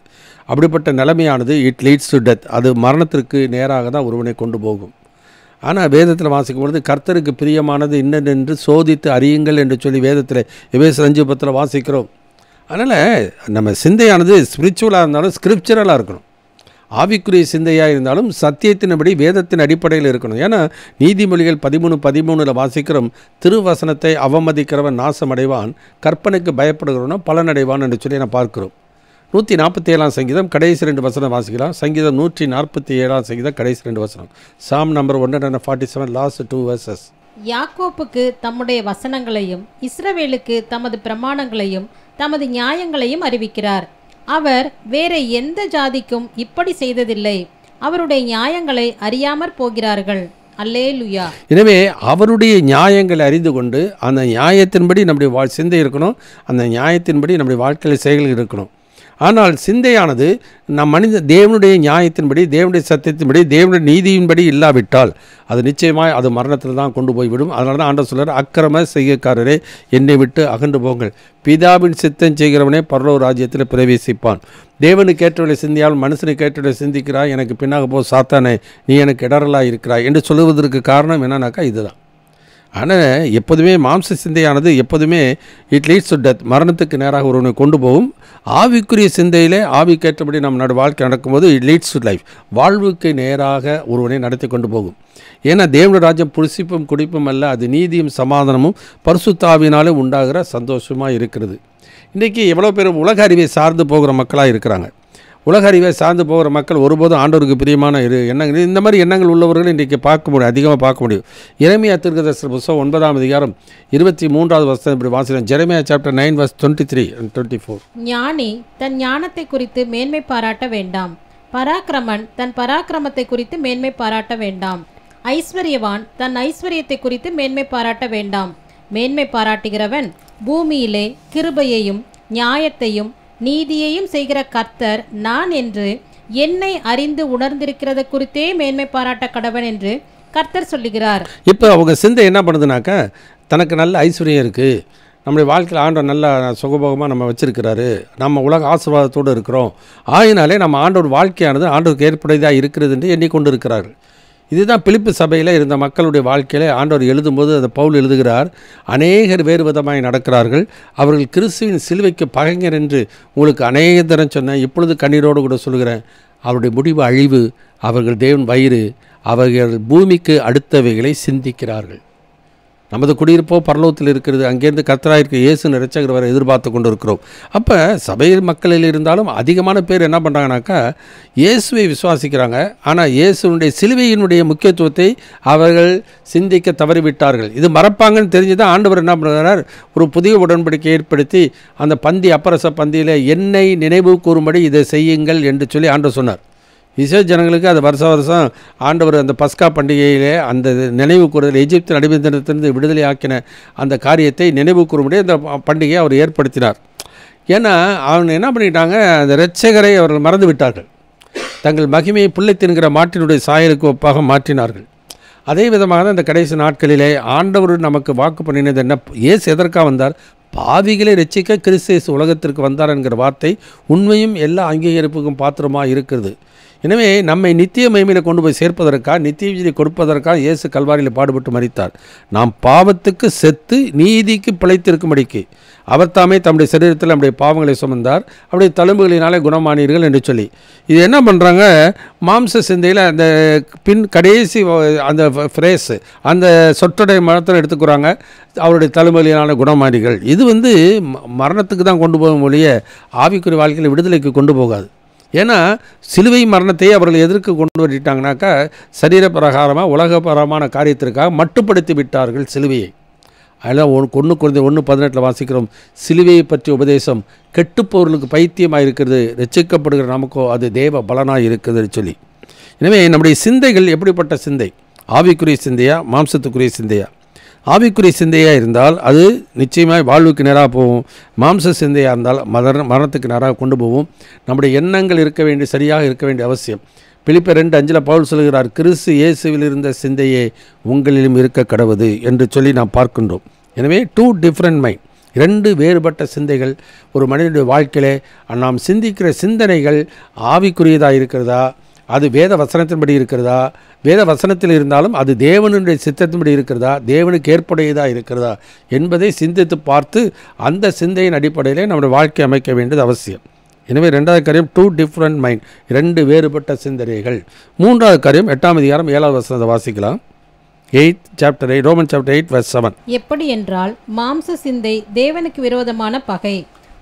அப்படிப்பட்ட நிலைமையானது இட் லீட்ஸ் டு டெத். அது மரணத்திற்கு நேராக தான் ஒருவனை கொண்டு போகும். ஆனால் வேதத்தில் வாசிக்கும் பொழுது கர்த்தருக்கு பிரியமானது இன்னென்று சோதித்து அறியுங்கள் என்று சொல்லி வேதத்தில் எபேசியர் 5:10 வாசிக்கிறோம். அதனால் நம்ம சிந்தையானது ஸ்பிரிச்சுவலாக இருந்தாலும் ஸ்கிரிப்சரலாக இருக்கணும். ஆவிக்குரிய சிந்தையாக இருந்தாலும் சத்தியத்தின்படி வேதத்தின் அடிப்படையில் இருக்கணும். ஏன்னா நீதிமொழிகள் 13:13 வாசிக்கிறோம், திருவசனத்தை அவமதிக்கிறவன் நாசமடைவான், கற்பனைக்கு பயப்படுகிறவனும் பலனடைவான் என்று சொல்லி நான் பார்க்கிறோம். 147ஆம் சங்கீதம் கடைசி 2 வசனம் வாசிக்கலாம். சங்கீதம் 147ஆம் சங்கீதம் கடைசி 2 வசனம். சாம் நம்பர் 147 லாஸ்ட் 2 verses. யாக்கோப்புக்கு தம்முடைய வசனங்களையும் இஸ்ரவேலுக்கு தமது பிரமாணங்களையும் தமது நியாயங்களையும் அறிவிக்கிறார். அவர் வேற எந்த ஜாதிக்கும் இப்படி செய்ததில்லை. அவருடைய நியாயங்களை அறியாமற் போகிறார்கள். அல்லேலூயா. எனவே அவருடைய நியாயங்களை அறிந்து கொண்டு அந்த நியாயத்தின்படி நம்முடைய சிந்தை இருக்கணும், அந்த நியாயத்தின்படி நம்முடைய வாழ்க்கையில் செயல்கள் இருக்கணும். ஆனால் சிந்தையானது தேவனுடைய நியாயத்தின்படி, தேவனுடைய சத்தியத்தின்படி, தேவனுடைய நீதியின்படி இல்லாவிட்டால் அது நிச்சயமாக அது மரணத்தில் தான் கொண்டு போய்விடும். அதனால தான் ஆண்டவர் சொல்கிறார், அக்கிரம செய்கைக்காரரே என்னை விட்டு அகன்று போங்கள், பிதாவின் சித்தம் செய்கிறவனே பரலோக ராஜ்யத்தில் பிரவேசிப்பான். தேவனுக்கு ஏற்றவளை சிந்தியால் மனுஷனுக்கு ஏற்றவளை சிந்திக்கிறாய், எனக்கு பின்னாக போ சாத்தானே நீ எனக்கு இடரலாக இருக்கிறாய் என்று சொல்லுவதற்கு காரணம் என்னன்னாக்கா இதுதான். ஆனால் எப்போதுமே மாம்ச சிந்தையானது எப்போதுமே இட் லீட்ஸ் டு டெத், மரணத்துக்கு நேராக ஒருவனை கொண்டு போகும். ஆவிக்குரிய சிந்தையிலே ஆவிக்கேற்றபடி நம்ம வாழ்க்கை நடக்கும்போது இட் லீட்ஸ் டு லைஃப், வாழ்வுக்கு நேராக ஒருவனை நடத்தி கொண்டு போகும். ஏன்னா தேவனுடைய ராஜ்யம் புசிப்பும் குடிப்பும் அல்ல, அது நீதியும் சமாதானமும் பரிசுத்த உண்டாகிற சந்தோஷமாக இருக்கிறது. இன்றைக்கி எவ்வளோ பேர் உலக அறிவை சார்ந்து போகிற மக்களாக இருக்கிறாங்க. உலக அறிவை சார்ந்து போகிற மக்கள் ஒருபோதும் ஆண்டவருக்கு பிரியமான எண்ணங்கள், இந்த மாதிரி எண்ணங்கள் உள்ளவர்கள் இன்றைக்கி பார்க்க முடியும், அதிகமாக பார்க்க முடியும். எரேமியா தீர்க்கதரிசன புத்தகம் 9ஆம் அதிகாரம் 23வது வசனம் இப்படி வாசிக்கிறோம். எரேமியா சாப்டர் 9 verse 23 and 24. ஞானி தன் ஞானத்தை குறித்து மேன்மை பாராட்ட வேண்டாம், பராக்கிரமன் தன் பராக்கிரமத்தை குறித்து மேன்மை பாராட்ட வேண்டாம், ஐஸ்வர்யவான் தன் ஐஸ்வர்யத்தை குறித்து மேன்மை பாராட்ட வேண்டாம். மேன்மை பாராட்டுகிறவன் பூமியிலே கிருபையையும் நியாயத்தையும் நீதியையும் செய்கிற கர்த்தர் நான் என்று என்னை அறிந்து உணர்ந்திருக்கிறத குறித்தே மேன்மை பாராட்ட கடவன் என்று கர்த்தர் சொல்லுகிறார். இப்போ அவங்க சிந்தை என்ன பண்ணுதுனாக்கா, தனக்கு நல்ல ஐஸ்வர்யம் இருக்குது, நம்முடைய வாழ்க்கையில் ஆண்டவர் நல்ல சுகபோகமாக நம்ம வச்சுருக்கிறாரு, நம்ம உலக ஆசீர்வாதத்தோடு இருக்கிறோம், ஆயினாலே நம்ம ஆண்டவர் வாழ்க்கையானது ஆண்டவருக்கு ஏற்புடையதாக இருக்கிறது என்று எண்ணிக்கொண்டு இருக்கிறார்கள். இதுதான் பிலிப்பு சபையில் இருந்த மக்களுடைய வாழ்க்கையில் ஆண்டவர் எழுதும்போது அந்த பவுல் எழுதுகிறார், அநேகர் வேறு விதமாய் நடக்கிறார்கள், அவர்கள் கிறிஸ்துவின் சிலுவைக்கு பகைஞர் என்று உங்களுக்கு அநேக தரம் சொன்னேன், இப்பொழுது கண்ணீரோடு கூட சொல்கிறேன், அவருடைய முடிவு அழிவு, அவர்கள் தேவன் வயிறு, அவர்கள் பூமிக்கு அடுத்தவைகளை சிந்திக்கிறார்கள். நமது குடியிருப்போ பரலோகத்தில் இருக்கிறது, அங்கேருந்து கர்த்தராக இருக்க இயேசு இரட்சகர் வரை எதிர்பார்த்து கொண்டு இருக்கிறோம். அப்போ சபையில் மக்களில் இருந்தாலும் அதிகமான பேர் என்ன பண்ணுறாங்கனாக்கா, இயேசுவை விசுவாசிக்கிறாங்க, ஆனால் இயேசுனுடைய சிலுவையினுடைய முக்கியத்துவத்தை அவர்கள் சிந்திக்க தவறிவிட்டார்கள். இது மறப்பாங்கன்னு தெரிஞ்சு தான் ஆண்டவர் என்ன பண்ணுறார், ஒரு புதிய உடன்படிக்கை ஏற்படுத்தி அந்த அப்பரச பந்தியில் என்னை நினைவு கூறும்படி இதை செய்யுங்கள் என்று சொல்லி ஆண்டவர் சொன்னார். இஸ்ரேல் ஜனங்களுக்கு அது வருஷம் ஆண்டவர் அந்த பஸ்கா பண்டிகையிலே அந்த நினைவு கூறுதல், எகிப்தின் அடிமைத்தனத்திலிருந்து விடுதலை ஆக்கின அந்த காரியத்தை நினைவு கூறும்படி அந்த பண்டிகையை அவர் ஏற்படுத்தினார். ஏன்னா அவங்க என்ன பண்ணிட்டாங்க, அந்த இரட்சகரை அவர்கள் மறந்து விட்டார்கள், தங்கள் மகிமையை புள்ளை தின்கிற மாட்டினுடைய சாயலுக்கு ஒப்பாக மாற்றினார்கள். அதே விதமாக தான் இந்த கடைசி நாட்களிலே ஆண்டவர் நமக்கு வாக்கு பண்ணினது என்ன, இயேசு எதற்காக வந்தார், பாவிகளை ரட்சிக்க கிறிஸ்து இயேசு உலகத்திற்கு வந்தார் என்கிற வார்த்தை உண்மையும் எல்லா அங்கீகரிப்புக்கும் பாத்திரமாக இருக்கிறது. எனவே நம்மை நித்திய மகிமையில் கொண்டு போய் சேர்ப்பதற்காக, நித்திய விஜயை கொடுப்பதற்காக இயேசு கல்வாரியில் பாடுபட்டு மரித்தார். நாம் பாவத்துக்கு செத்து நீதிக்கு பிழைத்திருக்கும்படிக்கு அவர் தாமே தம்முடைய சரீரத்தில் நம்முடைய பாவங்களை சுமந்தார், அவருடைய தழும்புகளினாலே குணமானீர்கள் என்று சொல்லி இது என்ன பண்ணுறாங்க, மாம்ச சிந்தையில் அந்த கடைசி அந்த ஃப்ரேஸ், அந்த சொற்றொடை மரத்தில் எடுத்துக்கிறாங்க, அவருடைய தழும்புகளினால குணமானீர்கள். இது மரணத்துக்கு தான் கொண்டு போகும் ஒழிய ஆவிக்குரிய வாழ்க்கையில் விடுதலைக்கு கொண்டு போகாது. ஏன்னா சிலுவை மரணத்தை அவர்கள் எதற்கு கொண்டு வந்துட்டாங்கனாக்கா, சரீரப்பிரகாரமாக உலகப்பரமான காரியத்திற்காக மட்டுப்படுத்தி விட்டார்கள் சிலுவையை. அதெல்லாம் 1 Corinthians 1:18 வாசிக்கிறோம், சிலுவையை பற்றிய உபதேசம் கெட்டுப்போர்களுக்கு பைத்தியமாக இருக்கிறது, ரட்சிக்கப்படுகிற நமக்கோ அது தேவ பலனாக இருக்குதுன்னு சொல்லி. எனவே நம்முடைய சிந்தைகள் எப்படிப்பட்ட சிந்தை? ஆவிக்குரிய சிந்தையா, மாம்சத்துக்குரிய சிந்தையா? ஆவிக்குரிய சிந்தையாக இருந்தால் அது நிச்சயமாக வாழ்வுக்கு நேராக போகும். மாம்ச சிந்தையாக இருந்தால் மரணத்துக்கு நேராக கொண்டு போகும். நம்முடைய எண்ணங்கள் சரியாக இருக்க வேண்டிய அவசியம். பிலிப்பியர் 2:5 பவுல் சொல்கிறார், கிறிஸ்து இயேசுவில் இருந்த சிந்தையே உங்களிலும் இருக்க கடவுது என்று சொல்லி நாம் பார்க்கின்றோம். எனவே 2 டிஃப்ரெண்ட் மைண்ட், 2 வேறுபட்ட சிந்தைகள் ஒரு மனிதனுடைய வாழ்க்கையிலே. நாம் சிந்திக்கிற சிந்தனைகள் ஆவிக்குரியதாக இருக்கிறதா, அது வேத வசனத்தின்படி இருக்கிறதா, வேத வசனத்தில் இருந்தாலும் அது தேவனுடைய சித்தத்தின்படி இருக்கிறதா, தேவனுக்கு ஏற்புடையதாக இருக்கிறதா என்பதை சிந்தித்து பார்த்து அந்த சிந்தையின் அடிப்படையிலே நம்முடைய வாழ்க்கை அமைக்க வேண்டியது அவசியம். எனவே 2வது காரியம் 2 டிஃப்ரெண்ட் மைண்ட், 2 வேறுபட்ட சிந்தனைகள். 3வது காரியம் 8ஆம் அதிகாரம் 7வது வசனத்தை வாசிக்கலாம். 8th chapter 8, Romans chapter 8 verse 7. எப்படி என்றால் மாம்ச சிந்தை தேவனுக்கு விரோதமான பகை,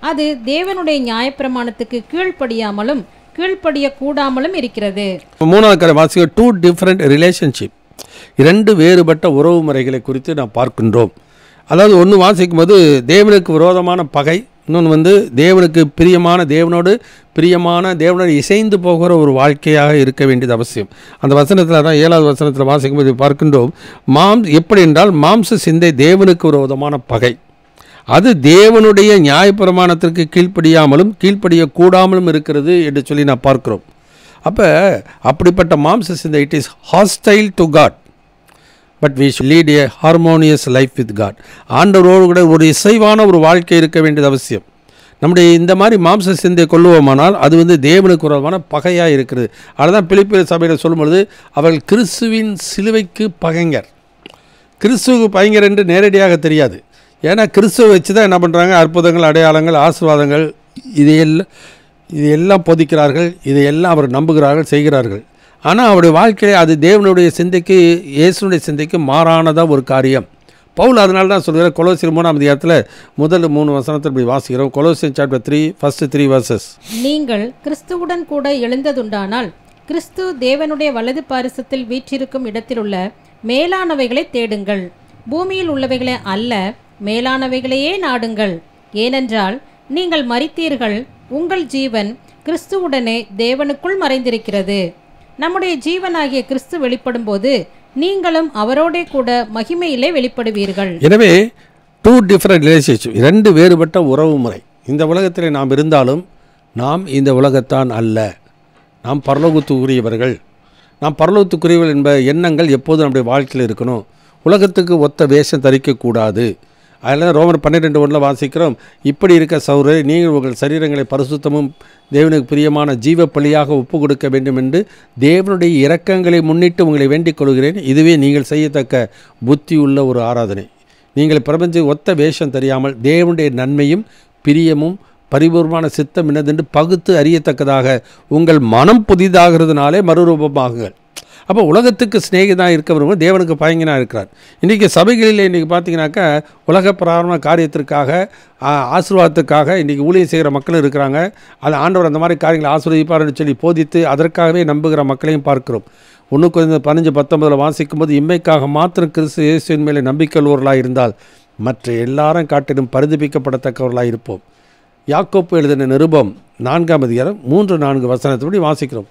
அது தேவனுடைய நியாயப்பிரமாணத்துக்கு கீழ்ப்படியாமலும் கீழ்ப்படிய கூடாமலும் இருக்கிறது. 3வது காரியம் வாசிக்க 2 டிஃப்ரெண்ட் ரிலேஷன்ஷிப், 2 வேறுபட்ட உறவு முறைகளை குறித்து நாம் பார்க்கின்றோம். அதாவது ஒன்று வாசிக்கும் போது தேவனுக்கு விரோதமான பகை, இன்னொன்று தேவனுக்கு பிரியமான, தேவனோடு இசைந்து போகிற ஒரு வாழ்க்கையாக இருக்க வேண்டியது அவசியம். அந்த வசனத்தில் தான் 7வது வசனத்தில் வாசிக்கும்போது பார்க்கின்றோம், எப்படி என்றால் மாம்ச சிந்தை தேவனுக்கு விரோதமான பகை, அது தேவனுடைய நியாயப்பிரமாணத்திற்கு கீழ்ப்படியாமலும் கீழ்ப்படியக்கூடாமலும் இருக்கிறது என்று சொல்லி நான் பார்க்கிறோம். அப்படிப்பட்ட மாம்ச சிந்தை it is hostile to God, but we should lead a harmonious life with God. ஆண்டவரோடு கூட ஒரு இசைவான ஒரு வாழ்க்கை இருக்க வேண்டியது அவசியம். நம்முடைய இந்த மாதிரி மாம்ச சிந்தை கொள்ளுவோமானால் அது தேவனுக்கு விரோதமான பகையாக இருக்கிறது. அதுதான் பிலிப்பியர் சபையில் சொல்லும்பொழுது அவர்கள் கிறிஸ்துவின் சிலுவைக்கு பகைஞர். கிறிஸ்துவுக்கு பகைஞர் என்று நேரடியாக தெரியாது. ஏன்னா கிறிஸ்துவை வச்சு தான் என்ன பண்ணுறாங்க, அற்புதங்கள், அடையாளங்கள், ஆசீர்வாதங்கள் இதையெல்லாம் போதிக்கிறார்கள், இதையெல்லாம் அவர் நம்புகிறார்கள், செய்கிறார்கள். ஆனால் அவருடைய வாழ்க்கையை அது தேவனுடைய சிந்தைக்கு, இயேசுனுடைய சிந்தைக்கு மாறானதாக ஒரு காரியம். பவுல் அதனால தான் சொல்கிறார், கொலோசியர் 3ஆம் அதிகாரத்தில் முதல் 3 வசனத்தில் இப்படி வாசிக்கிறோம். கொலோசியர் chapter 3 first 3 verses. நீங்கள் கிறிஸ்துவுடன் கூட எழுந்ததுண்டானால் கிறிஸ்து தேவனுடைய வலது பாரிசத்தில் வீற்றிருக்கும் இடத்திலுள்ள மேலானவைகளை தேடுங்கள், பூமியில் உள்ளவைகளை அல்ல, மேலானவைகளையே நாடுங்கள். ஏனென்றால் நீங்கள் மரித்தீர்கள், உங்கள் ஜீவன் கிறிஸ்துவுடனே தேவனுக்குள் மறைந்திருக்கிறது. நம்முடைய ஜீவனாகிய கிறிஸ்து வெளிப்படும் போது நீங்களும் அவரோடே கூட மகிமையிலே வெளிப்படுவீர்கள். எனவே 2 டிஃப்ரெண்ட் ரிலேஷன்ஷிப், 2 வேறுபட்ட உறவு முறை. இந்த உலகத்தில் நாம் இருந்தாலும் நாம் இந்த உலகத்தான் அல்ல, நாம் பரலோகத்துக்குரியவர்கள். நாம் பரலோகத்துக்குரியவர்கள் என்ப எண்ணங்கள் எப்போதும் நம்முடைய வாழ்க்கையில் இருக்கணும். உலகத்துக்கு ஒத்த வேஷம் தரிக்கக்கூடாது. அதில் ரோமர் 12:1 வாசிக்கிறோம், இப்படி இருக்க சகோதரரே, நீங்கள் உங்கள் சரீரங்களை பரிசுத்தமும் தேவனுக்கு பிரியமான ஜீவ பலியாக ஒப்பு கொடுக்க வேண்டும் என்று தேவனுடைய இரக்கங்களை முன்னிட்டு உங்களை வேண்டிக் கொள்கிறேன். இதுவே நீங்கள் செய்யத்தக்க புத்தி உள்ள ஒரு ஆராதனை. நீங்கள் பிரபஞ்ச ஒத்த வேஷம் தெரியாமல் தேவனுடைய நன்மையும் பிரியமும் பரிபூர்ணமான சித்தம் என்னதென்று பகுத்து அறியத்தக்கதாக உங்கள் மனம் புதிதாகிறதுனாலே மறுரூபமாகுங்கள். அப்போ உலகத்துக்கு சிநேகிதான் இருக்கிறவங்க தேவனுக்கு பயங்கனாக இருக்கிறார். இன்றைக்கி சபைகளில் இன்றைக்கி பார்த்தீங்கன்னாக்கா உலக பிராரண காரியத்திற்காக, ஆசீர்வாதத்துக்காக இன்றைக்கி ஊழியம் செய்கிற மக்களும் இருக்கிறாங்க. அது ஆண்டவர் அந்த மாதிரி காரியங்களை ஆசீர்வதிப்பார்னு சொல்லி போதித்து அதற்காகவே நம்புகிற மக்களையும் பார்க்கிறோம். 1 Corinthians 15:19 வாசிக்கும்போது, இம்மைக்காக மாத்திரம் கிறிஸ்து இயேசுவின் மேலே நம்பிக்கையுள்ளவர்களாக இருந்தால் மற்ற எல்லாரும் காட்டிலும் பரிதபிக்கப்படத்தக்கவர்களாக இருப்போம். யாக்கோப்பு எழுதின நிருபம் 4ஆம் அதிகாரம் 3-4 வசனத்தின்படி வாசிக்கிறோம்.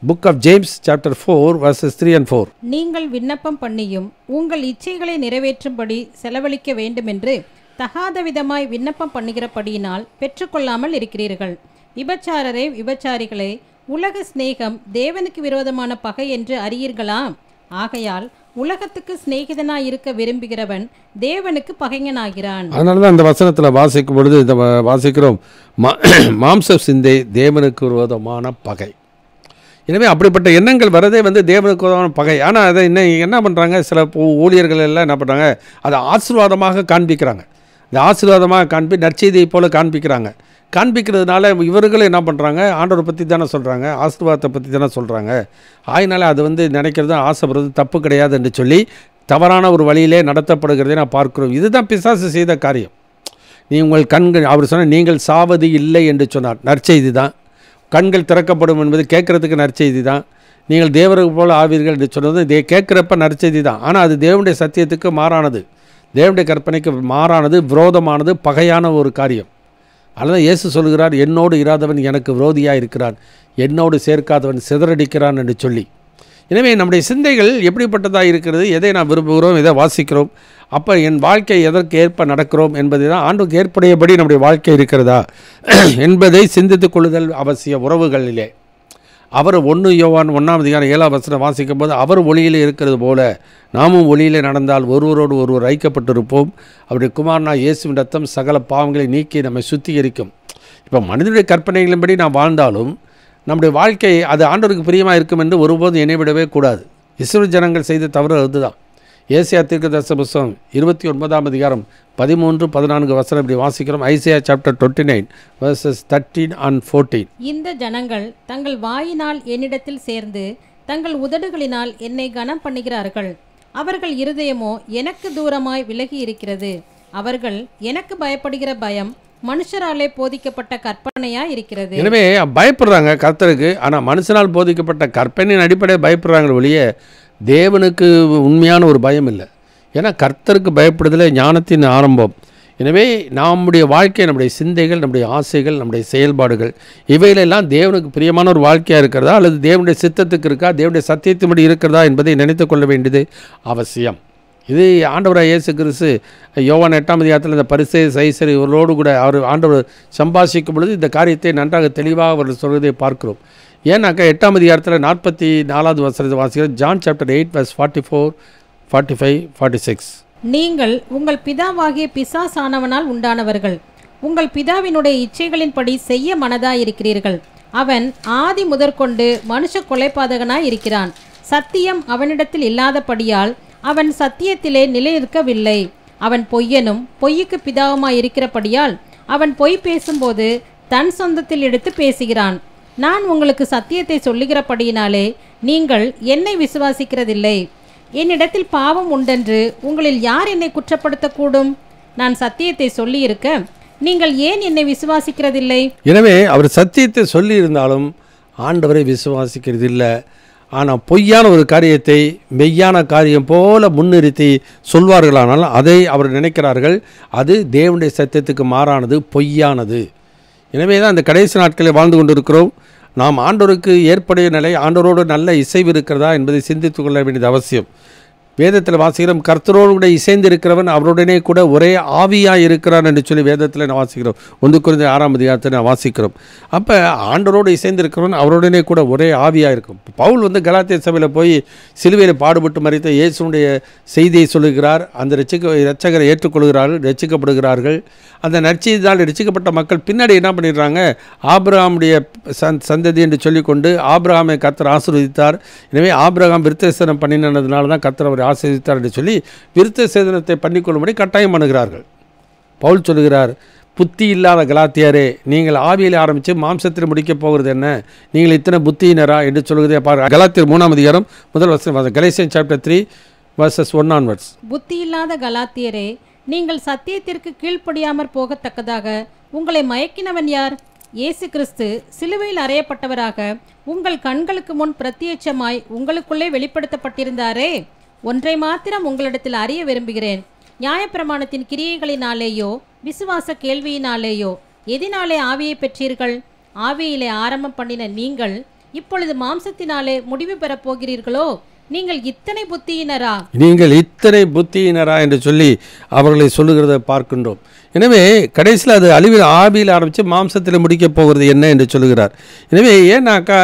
Book of James chapter 4 verses 3 and 4. நீங்கள் விண்ணப்பம் பண்ணியும் உங்கள் இச்சைகளை நிறைவேற்றும்படி செலவழிக்க வேண்டுமென்று தகாத விதமாய் விண்ணப்பம் பண்ணுகிறபடியினால் பெற்றுக்கொள்ளாமல் இருக்கிறீர்கள். விபச்சாரரே, விபச்சாரிகளே, உலக சிநேகம் தேவனுக்கு விரோதமான பகை என்று அறியீர்களா? ஆகையால் உலகத்துக்கு சிநேகிதனாய் இருக்க விரும்புகிறவன் தேவனுக்கு பகைஞனாகிறான். அதனால தான் அந்த வசனத்தில் வாசிக்கும் பொழுது இதை வாசிக்கிறோம், மாம்ச சிந்தை தேவனுக்கு விரோதமான பகை. எனவே அப்படிப்பட்ட எண்ணங்கள் வரதே தேவனுக்கு விரோதமான பகை. ஆனால் அதை என்ன பண்ணுறாங்க, சில ஊழியர்கள் எல்லாம் என்ன பண்ணுறாங்க, அதை ஆசீர்வாதமாக காண்பிக்கிறாங்க. இந்த ஆசீர்வாதமாக நற்செய்தியை போல் காண்பிக்கிறதுனால இவர்களும் என்ன பண்ணுறாங்க, ஆண்டவரை பற்றி தானே சொல்கிறாங்க, ஆசீர்வாதத்தை பற்றி தானே சொல்கிறாங்க, அதனால் அது நினைக்கிறது ஆசைப்படுறது தப்பு கிடையாது என்று சொல்லி தவறான ஒரு வழியிலே நடத்தப்படுகிறதை நான் பார்க்கிறோம். இதுதான் பிசாசு செய்த காரியம். நீ உங்கள் கண்கள், அவர் சொன்ன நீங்கள் சாவது இல்லை என்று சொன்னார், நற்செய்தி தான். கண்கள் திறக்கப்படும் என்பது கேட்குறதுக்கு நற்செய்தி தான். நீங்கள் தேவருக்கு போல் ஆவீர்கள் என்று சொன்னது கேட்குறப்ப நற்செய்தி தான். ஆனால் அது தேவனுடைய சத்தியத்துக்கு மாறானது, தேவனுடைய கற்பனைக்கு மாறானது, விரோதமானது, பகையான ஒரு காரியம். அதனால் இயேசு சொல்கிறார், என்னோடு இராதவன் எனக்கு விரோதியாக இருக்கிறான், என்னோடு சேர்க்காதவன் சிதறடிக்கிறான் என்று சொல்லி. எனவே நம்முடைய சிந்தைகள் எப்படிப்பட்டதாக இருக்கிறது, எதை நாம் விரும்புகிறோம், எதை வாசிக்கிறோம், அப்போ என் வாழ்க்கை எதற்கு ஏற்ப நடக்கிறோம் என்பதை தான் ஆண்டுக்கு ஏற்புடையபடி நம்முடைய வாழ்க்கை இருக்கிறதா என்பதை சிந்தித்துக் கொள்ளுதல் அவசிய. உறவுகளிலே அவர் 1 யோவான் 1:7 வாசிக்கும் போது, அவர் ஒளியில் இருக்கிறது போல நாமும் ஒளியிலே நடந்தால் ஒருவரோடு ஒருவர் ஐக்கப்பட்டிருப்போம், அவருடைய குமாரனா இயேசுவின் ரத்தம் சகல பாவங்களை நீக்கி நம்மை சுத்திகரிக்கும். இப்போ மனிதனுடைய கற்பனைகளின்படி நாம் வாழ்ந்தாலும் நம்முடைய வாழ்க்கை அது ஆண்டவருக்கு பிரியமாக இருக்கும் என்று ஒருபோதும் நினைவிடவே கூடாது. இஸ்ரவேல் ஜனங்கள் செய்த தவறு அதுதான். ஏசாயா தீர்க்கதரிசன புத்தகம் 29 13-14 இப்படி வாசிக்கிறோம். Isaiah chapter 29 verses 13 and 14. இந்த ஜனங்கள் தங்கள் வாயினால் என்னிடத்தில் சேர்ந்து தங்கள் உதடுகளினால் என்னை கனம் பண்ணுகிறார்கள், அவர்கள் இருதயமோ எனக்கு தூரமாய் விலகி இருக்கிறது, அவர்கள் எனக்கு பயப்படுகிற பயம் மனுஷராலே போதிக்கப்பட்ட கற்பனையா இருக்கிறது. எனவே பயப்படுறாங்க கர்த்தருக்கு, ஆனால் மனுஷனால் போதிக்கப்பட்ட கற்பனையின் அடிப்படையில் பயப்படுறாங்க ஒழிய தேவனுக்கு உண்மையான ஒரு பயம் இல்லை. ஏன்னா கர்த்தருக்கு பயப்படுதலே ஞானத்தின் ஆரம்பம். எனவே நம்முடைய வாழ்க்கை, நம்முடைய சிந்தைகள், நம்முடைய ஆசைகள், நம்முடைய செயல்பாடுகள் இவைகளெல்லாம் தேவனுக்கு பிரியமான ஒரு வாழ்க்கையாக இருக்கிறதா அல்லது தேவனுடைய சித்தத்துக்கு இருக்கா, தேவனுடைய சத்தியத்தின்படி இருக்கிறதா என்பதை நினைத்து கொள்ள வேண்டியது அவசியம். இது ஆண்டவராக இயேசு கிறிஸ்து யோவான் 8 இந்த பரிசேயர் சைசர் இவர்களோடு கூட அவர் ஆண்டவர் சம்பாஷிக்கும் பொழுது இந்த காரியத்தை நன்றாக தெளிவாக அவர்கள் சொல்வதை பார்க்கிறோம். ஏன்னாக்கா 8 4 வாசிக்கிறோம். John chapter 8 verse 44, 45, 46. நீங்கள் உங்கள் பிதாவாகிய பிசாசானவனால் உண்டானவர்கள், உங்கள் பிதாவினுடைய இச்சைகளின்படி செய்ய மனதாயிருக்கிறீர்கள். அவன் ஆதி முதற்கொண்டு மனுஷ கொலைபாதகனாய் இருக்கிறான், சத்தியம் அவனிடத்தில் இல்லாதபடியால் அவன் சத்தியத்திலே நிலைநிற்கவில்லை. அவன் பொய்யனும் பொய்யுக்கு பிதாவுமாய் இருக்கிறபடியால் அவன் பொய் பேசும்போது தன் சொந்தத்தில் எடுத்து பேசுகிறான். நான் உங்களுக்கு சத்தியத்தை சொல்லுகிறபடியினாலே நீங்கள் என்னை விசுவாசிக்கிறதில்லை. என்னிடத்தில் பாவம் உண்டென்று உங்களில் யார் என்னை குற்றப்படுத்தக்கூடும்? நான் சத்தியத்தை சொல்லியிருக்க நீங்கள் ஏன் என்னை விசுவாசிக்கிறதில்லை? எனவே அவர் சத்தியத்தை சொல்லி இருந்தாலும் ஆண்டவரை விசுவாசிக்கிறதில்லை. ஆனால் பொய்யான ஒரு காரியத்தை மெய்யான காரியம் போல முன்னிறுத்தி சொல்வார்களானால் அதை அவர் நினைக்கிறார்கள் அது தேவனுடைய சத்தியத்துக்கு மாறானது, பொய்யானது. எனவே தான் அந்த கடைசி நாட்களில் வாழ்ந்து கொண்டிருக்கிறோம். நாம் ஆண்டவருக்கு ஏற்புடைய நிலை, ஆண்டவரோடு நல்ல இசைவு இருக்கிறதா என்பதை சிந்தித்து கொள்ள வேண்டியது அவசியம். வேதத்தில் வாசிக்கிறோம், கர்த்தரோடு கூட இசைந்து இருக்கிறவன் அவருடனே கூட ஒரே ஆவியாக இருக்கிறான் என்று சொல்லி வேதத்தில் நான் வாசிக்கிறோம். 1 கொரிந்தியர் 6 நான் வாசிக்கிறோம். அப்போ ஆண்டவரோடு இசைந்து இருக்கிறவன் அவருடனே கூட ஒரே ஆவியாக இருக்கும். பவுல் கலாத்திய சபையில் போய் சிலுவையில் பாடுபட்டு மரித்த இயேசுனுடைய செய்தியை சொல்லுகிறார். அந்த இரட்சகரை ஏற்றுக்கொள்கிறார்கள், ரட்சிக்கப்படுகிறார்கள். அந்த நற்செய்தியால் ரட்சிக்கப்பட்ட மக்கள் பின்னாடி என்ன பண்ணிடுறாங்க, ஆபிரகாமுடைய சந்ததி என்று சொல்லிக்கொண்டு ஆபிரகாமை கர்த்தர் ஆசீர்வதித்தார். எனவே ஆபிரகாம் விருத்தசேதனம் பண்ணினதுனால தான் கர்த்தர் அவரை ஆசீர்வதித்தார் என்று சொல்லி விருத்தசேதனத்தை பண்ணிக்கொள்ளும்படி கட்டாயம் பண்ணுகிறார்கள். பவுல் சொல்லுகிறார், புத்தி இல்லாத கலாத்தியாரே, நீங்கள் ஆவியில் ஆரம்பித்து மாம்சத்தில் முடிக்கப் போகிறது என்ன, நீங்கள் இத்தனை புத்தியினரா என்று சொல்லுகிறதே பாருங்கள். கலாத்தியர் 3 முதல் வசனம், கலேசியன் சாப்டர் 3 verses 1 onwards. புத்தி இல்லாத கலாத்தியரே, நீங்கள் சத்தியத்திற்கு கீழ்ப்படியாமற் போகத்தக்கதாக உங்களை மயக்கினவன் யார்? இயேசு கிறிஸ்து சிலுவையில் அறையப்பட்டவராக உங்கள் கண்களுக்கு முன் பிரத்யட்சமாய் உங்களுக்குள்ளே வெளிப்படுத்தப்பட்டிருந்தாரே. ஒன்றை மாத்திரம் உங்களிடத்தில் அறிய விரும்புகிறேன், நியாயப்பிரமாணத்தின் கிரியைகளினாலேயோ விசுவாச கேள்வியினாலேயோ எதினாலே ஆவியை பெற்றீர்கள்? ஆவியிலே ஆரம்பம் பண்ணின நீங்கள் இப்பொழுது மாம்சத்தினாலே முடிவு பெறப் போகிறீர்களோ? நீங்கள் இத்தனை புத்தியினரா என்று சொல்லி அவர்களை சொல்லுகிறத பார்க்கின்றோம். எனவே கடைசியில் அது அழிவில் ஆவியில் ஆரம்பித்து மாம்சத்தில் முடிக்கப் போகிறது என்ன என்று சொல்கிறார். எனவே ஏன்னாக்கா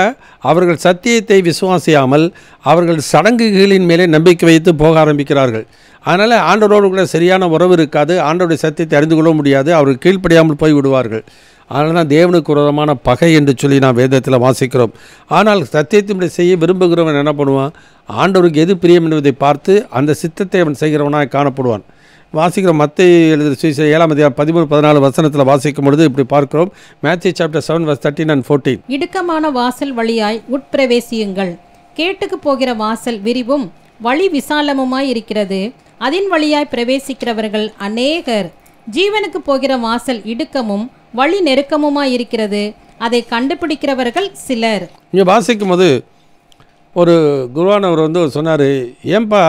அவர்கள் சத்தியத்தை விசுவாசியாமல் அவர்கள் சடங்குகளின் மேலே நம்பிக்கை வைத்து போக ஆரம்பிக்கிறார்கள். அதனால் ஆண்டவரோடு கூட சரியான உறவு இருக்காது, ஆண்டவருடைய சத்தியத்தை அறிந்து கொள்ள முடியாது, அவர்கள் கீழ்ப்படியாமல் போய் விடுவார்கள். அதனால தான் தேவனுக்கு விரோதமான பகை என்று சொல்லி நாம் வேதத்தில் வாசிக்கிறோம். ஆனால் சத்தியத்தின்படி செய்ய விரும்புகிறவன் என்ன பண்ணுவான்? ஆண்டவருக்கு எது பிரியம் என்பதை பார்த்து அந்த சித்தத்தை அவன் செய்கிறவனாக காணப்படுவான். வாசிக்கிற மத்தேயு எழுதிய சுவிசேஷம் 7ஆம் அதிகாரம் 13-14 வசனத்தில் வாசிக்கும் பொழுது இப்படி பார்க்கிறோம். Matthew chapter 7 verse 13 and 14. இடுக்கமான வாசல் வழியாய் உட்பிரவேசியுங்கள். கேட்டுக்கு போகிற வாசல் விரிவும் வழி விசாலமுமாய் இருக்கிறது, அதன் வழியாய் பிரவேசிக்கிறவர்கள் அநேகர். ஜீவனுக்கு போகிற வாசல் இடுக்கமும் வழி நெருக்கமுமாய் இருக்கிறது, அதை கண்டுபிடிக்கிறவர்கள் சிலர். இங்கே வாசிக்கும் போது ஒரு குருவானவர் சொன்னார், ஏன்பா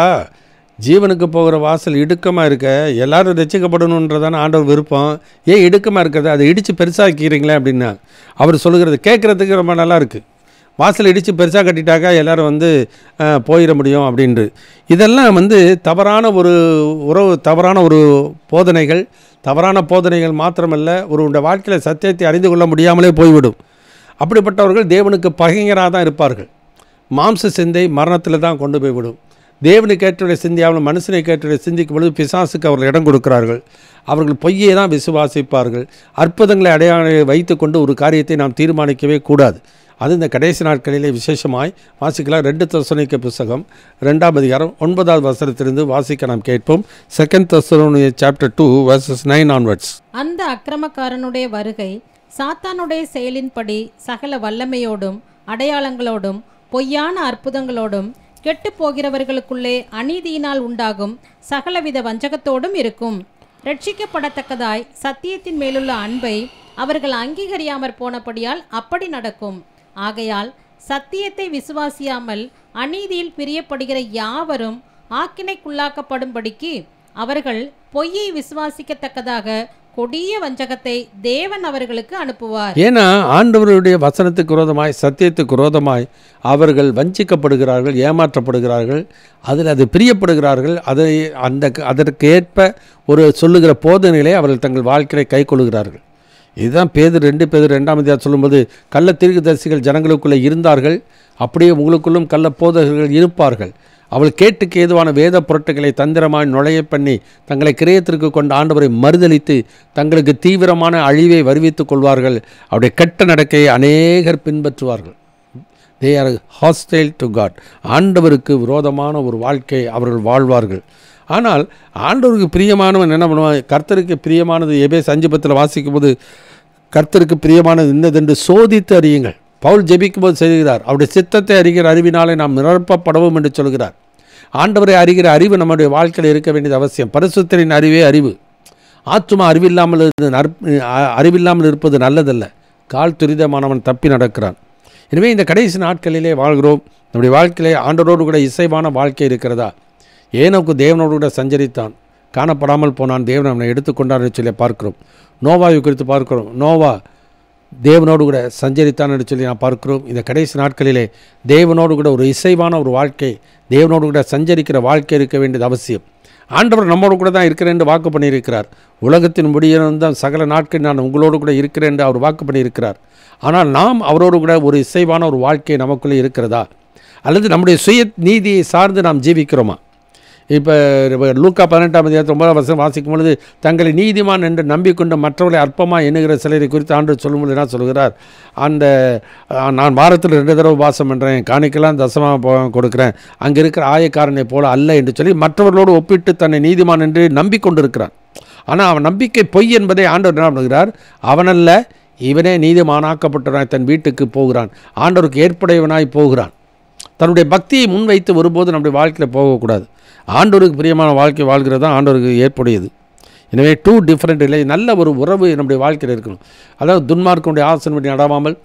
ஜீவனுக்கு போகிற வாசல் இடுக்கமாக இருக்க, எல்லாரும் ரசிக்கப்படணுன்றதான ஆண்டவர் விருப்பம், ஏன் இடுக்கமாக இருக்கிறது, அதை இடித்து பெருசாக்கிறீங்களே அப்படின்னா. அவர் சொல்லுகிறது கேட்குறதுக்கு ரொம்ப நல்லா இருக்குது. வாசல் இடித்து பெருசாக கட்டிட்டாக்கா எல்லோரும் போயிட முடியும் அப்படின்ட்டு. இதெல்லாம் தவறான ஒரு உறவு, தவறான ஒரு போதனைகள். தவறான போதனைகள் மாத்திரமல்ல, ஒரு வாழ்க்கையில் சத்தியத்தை அறிந்து கொள்ள முடியாமலே போய்விடும். அப்படிப்பட்டவர்கள் தேவனுக்கு பகைஞராக தான் இருப்பார்கள். மாம்ச சிந்தை மரணத்தில் தான் கொண்டு போய்விடும். தேவனுக்கு ஏற்றவரை சிந்தியாமல் மனுஷனை கேட்டவரை சிந்திக்கும் பொழுது பிசாசுக்கு அவர்கள் இடம் கொடுக்கிறார்கள். அவர்கள் பொய்யை தான் விசுவாசிப்பார்கள். அற்புதங்களை அடையாளம் வைத்து கொண்டு ஒரு காரியத்தை நாம் தீர்மானிக்கவே கூடாது. அது இந்த கடைசி நாட்களிலே விசேஷமாய் வாசிக்கலாம். 2 தெசலோனிக்கேயர் புத்தகம் 2ஆம் அதிகாரம் 9வது வசனத்திலிருந்து வாசிக்க நாம் கேட்போம். 2 தெசலோனிக்கேயர் chapter 2 verses 9 onwards. அந்த அக்கிரமக்காரனுடைய வருகை சாத்தானுடைய செயலின்படி சகல வல்லமையோடும் அடையாளங்களோடும் பொய்யான அற்புதங்களோடும் கெட்டு போகிறவர்களுக்குள்ளே அநீதியினால் உண்டாகும் சகலவித வஞ்சகத்தோடும் இருக்கும். ரட்சிக்கப்படத்தக்கதாய் சத்தியத்தின் மேலுள்ள அன்பை அவர்கள் அங்கீகரியாமற் போனபடியால் அப்படி நடக்கும். ஆகையால் சத்தியத்தை விசுவாசியாமல் அநீதியில் பிரியப்படுகிற யாவரும் ஆக்கினைக்குள்ளாக்கப்படும்படிக்கு அவர்கள் பொய்யை விசுவாசிக்கத்தக்கதாக கொடிய வஞ்சகத்தை தேவன் அவர்களுக்கு அனுப்புவார். ஏன்னா ஆண்டவருடைய வசனத்துக்கு விரோதமாய் சத்தியத்துக்கு விரோதமாய் அவர்கள் வஞ்சிக்கப்படுகிறார்கள், ஏமாற்றப்படுகிறார்கள், அதில் அது பிரியப்படுகிறார்கள். அதற்கு ஏற்ப ஒரு சொல்லுகிற போதனைகளை அவர்கள் தங்கள் வாழ்க்கையை கை கொள்கிறார்கள். இதுதான் பேதுரு 2ஆம் அதிகாரம் சொல்லும்போது, கள்ள தீர்க்கதரிசிகள் ஜனங்களுக்குள்ளே இருந்தார்கள், அப்படியே உங்களுக்குள்ளும் கள்ள போதகர்கள் இருப்பார்கள். அவள் கேட்டுக்கு ஏதுவான வேத பொருட்களை தந்திரமாய் நுழைய பண்ணி தங்களை கிரயத்திற்கு கொண்ட ஆண்டவரை மறுதலித்து தங்களுக்கு தீவிரமான அழிவை வருவித்துக் கொள்வார்கள். அவருடைய கெட்ட நடக்கையை அநேகர் பின்பற்றுவார்கள். They are hostile to God. ஆண்டவருக்கு விரோதமான ஒரு வாழ்க்கை அவர்கள் வாழ்வார்கள். ஆனால் ஆண்டவருக்கு பிரியமானவன் என்ன பண்ணுவான்? கர்த்தருக்கு பிரியமானது எபேசு 5:10 வாசிக்கும் போது, கர்த்தருக்கு பிரியமானது இன்னதென்று சோதித்து அறியுங்கள். பவுல் ஜெபிக்கும் போது செய்கிறார், அவருடைய சித்தத்தை அறிகிற அறிவினாலே நாம் நிரப்பப்படவும் என்று சொல்கிறார். ஆண்டவரை அறிகிற அறிவு நம்முடைய வாழ்க்கையில் இருக்க வேண்டியது அவசியம். பரிசுத்தரின் அறிவே அறிவு. ஆத்துமா அறிவில்லாமல் இருப்பது நல்லதல்ல. கால் துரிதமானவன் தப்பி நடக்கிறான். எனவே இந்த கடைசி நாட்களிலே வாழ்கிறோம். நம்முடைய வாழ்க்கையிலே ஆண்டவரோடு கூட இசைவான வாழ்க்கை இருக்கிறதா? ஏனோக்கு தேவனோடு கூட சஞ்சரித்தான், காணப்படாமல் போனான், தேவன் அவனை எடுத்துக்கொண்டார் என்று சொல்லி பார்க்கிறோம். நோவாவை குறித்து பார்க்கிறோம். நோவா தேவனோடு கூட சஞ்சரித்தான் என்று சொல்லி நான் பார்க்கிறோம். இந்த கடைசி நாட்களிலே தேவனோடு கூட ஒரு இசைவான ஒரு வாழ்க்கை, தேவனோடு கூட சஞ்சரிக்கிற வாழ்க்கை இருக்க வேண்டியது அவசியம். ஆண்டவர் நம்மோடு கூட தான் இருக்கிறேன் என்று வாக்கு பண்ணியிருக்கிறார். உலகத்தின் முடியிருந்தால் சகல நாட்கள் நான் உங்களோடு கூட இருக்கிறேன் என்று அவர் வாக்கு பண்ணியிருக்கிறார். ஆனால் நாம் அவரோடு கூட ஒரு இசைவான ஒரு வாழ்க்கை நமக்குள்ளே இருக்கிறதா, அல்லது நம்முடைய சுய நீதியை சார்ந்து நாம் ஜீவிக்கிறோமா? இப்போ லூக்கா 18ஆம் அதிகாரம் 9ஆம் வசனம் வாசிக்கும் பொழுது, தங்களை நீதிமான் என்று நம்பிக்கொண்டு மற்றவர்களை அற்பமாக எண்ணுகிற சிலரை குறித்து ஆண்டு சொல்லும்போது என்ன சொல்கிறார்? நான் வாரத்தில் 2 தடவை வாசம் பண்ணுறேன், காணிக்கெல்லாம் தசமாக கொடுக்குறேன், அங்கே இருக்கிற ஆயக்காரனை போல அல்ல என்று சொல்லி மற்றவர்களோடு ஒப்பிட்டு தன்னை நீதிமான் என்று நம்பிக்கொண்டிருக்கிறான். ஆனால் அவன் நம்பிக்கை பொய் என்பதை ஆண்டவர் என்ன பண்ணுகிறார்? அவனல்ல, இவனே நீதிமானாக்கப்பட்டவனாய் தன் வீட்டுக்கு போகிறான், ஆண்டவருக்கு ஏற்புடையவனாய் போகிறான். தன்னுடைய பக்தியை முன்வைத்து ஒருபோது நம்முடைய வாழ்க்கையில் போகக்கூடாது. ஆண்டவருக்கு பிரியமான வாழ்க்கை வாழ்கிறது தான் ஆண்டவருக்கு ஏற்புடையது. எனவே 2 டிஃப்ரெண்ட் இல்லை, நல்ல ஒரு உறவு நம்முடைய வாழ்க்கையில் இருக்கணும். அதாவது துன்மார்க்கனுடைய ஆசனப்படி நடாமல்,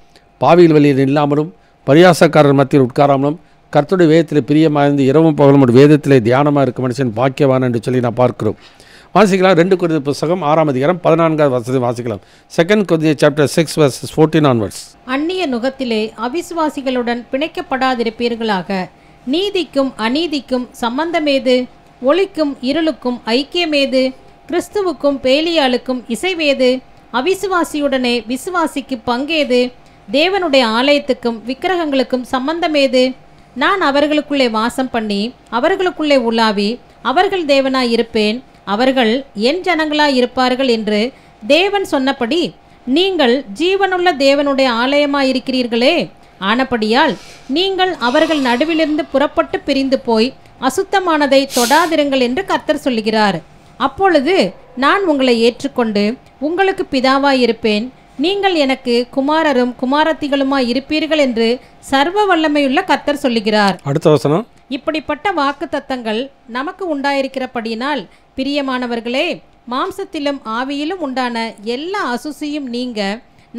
பாவியில் வழியில் இல்லாமலும், பரியாசக்காரர் மத்தியில் உட்காராமலும், கர்த்தருடைய வேதத்தில் பிரியமாக இருந்து இரவும் பகலும் ஒரு வேதத்திலே தியானமாக இருக்க மனுஷன் பாக்கியவான் என்று சொல்லி நான் பார்க்கிறோம். வாசிக்கலாம். 2 கொரிந்தியர் புத்தகம் 6ஆம் அதிகாரம் 14வது வசனம் வாசிக்கலாம். 2 கொரிந்தியர் chapter 6 verses 14 onwards. அந்நிய நுகத்திலே அவிசுவாசிகளுடன் பிணைக்கப்படாதிருப்பீர்களாக. நீதிக்கும் அநீதிக்கும் சம்பந்தமேது? ஒளிக்கும் இருளுக்கும் ஐக்கியமேது? கிறிஸ்துவுக்கும் பேலியாளுக்கும் இசைவேது? அவிசுவாசியுடனே விசுவாசிக்கு பங்கேது? தேவனுடைய ஆலயத்துக்கும் விக்கிரகங்களுக்கும் சம்பந்தமேது? நான் அவர்களுக்குள்ளே வாசம் பண்ணி அவர்களுக்குள்ளே உலாவி அவர்கள் தேவனாய் இருப்பேன், அவர்கள் என் ஜனங்களாய் இருப்பார்கள் என்று தேவன் சொன்னபடி நீங்கள் ஜீவனுள்ள தேவனுடைய ஆலயமாயிருக்கிறீர்களே. ஆனபடியால் நீங்கள் அவர்கள் நடுவிலிருந்து புறப்பட்டு பிரிந்து போய் அசுத்தமானதை தொடாதிருங்கள் என்று கர்த்தர் சொல்லுகிறார். அப்பொழுது நான் உங்களை ஏற்றுக்கொண்டு உங்களுக்கு பிதாவாயிருப்பேன், நீங்கள் எனக்கு குமாரரும் குமாரத்திகளுமாய் இருப்பீர்கள் என்று சர்வ வல்லமையுள்ள கர்த்தர் சொல்லுகிறார். அடுத்த வசனம். இப்படிப்பட்ட வாக்குத்தத்தங்கள் நமக்கு உண்டாயிருக்கிறபடியினால் பிரியமானவர்களே, மாம்சத்திலும் ஆவியிலும் உண்டான எல்லா அசுசியும் நீங்க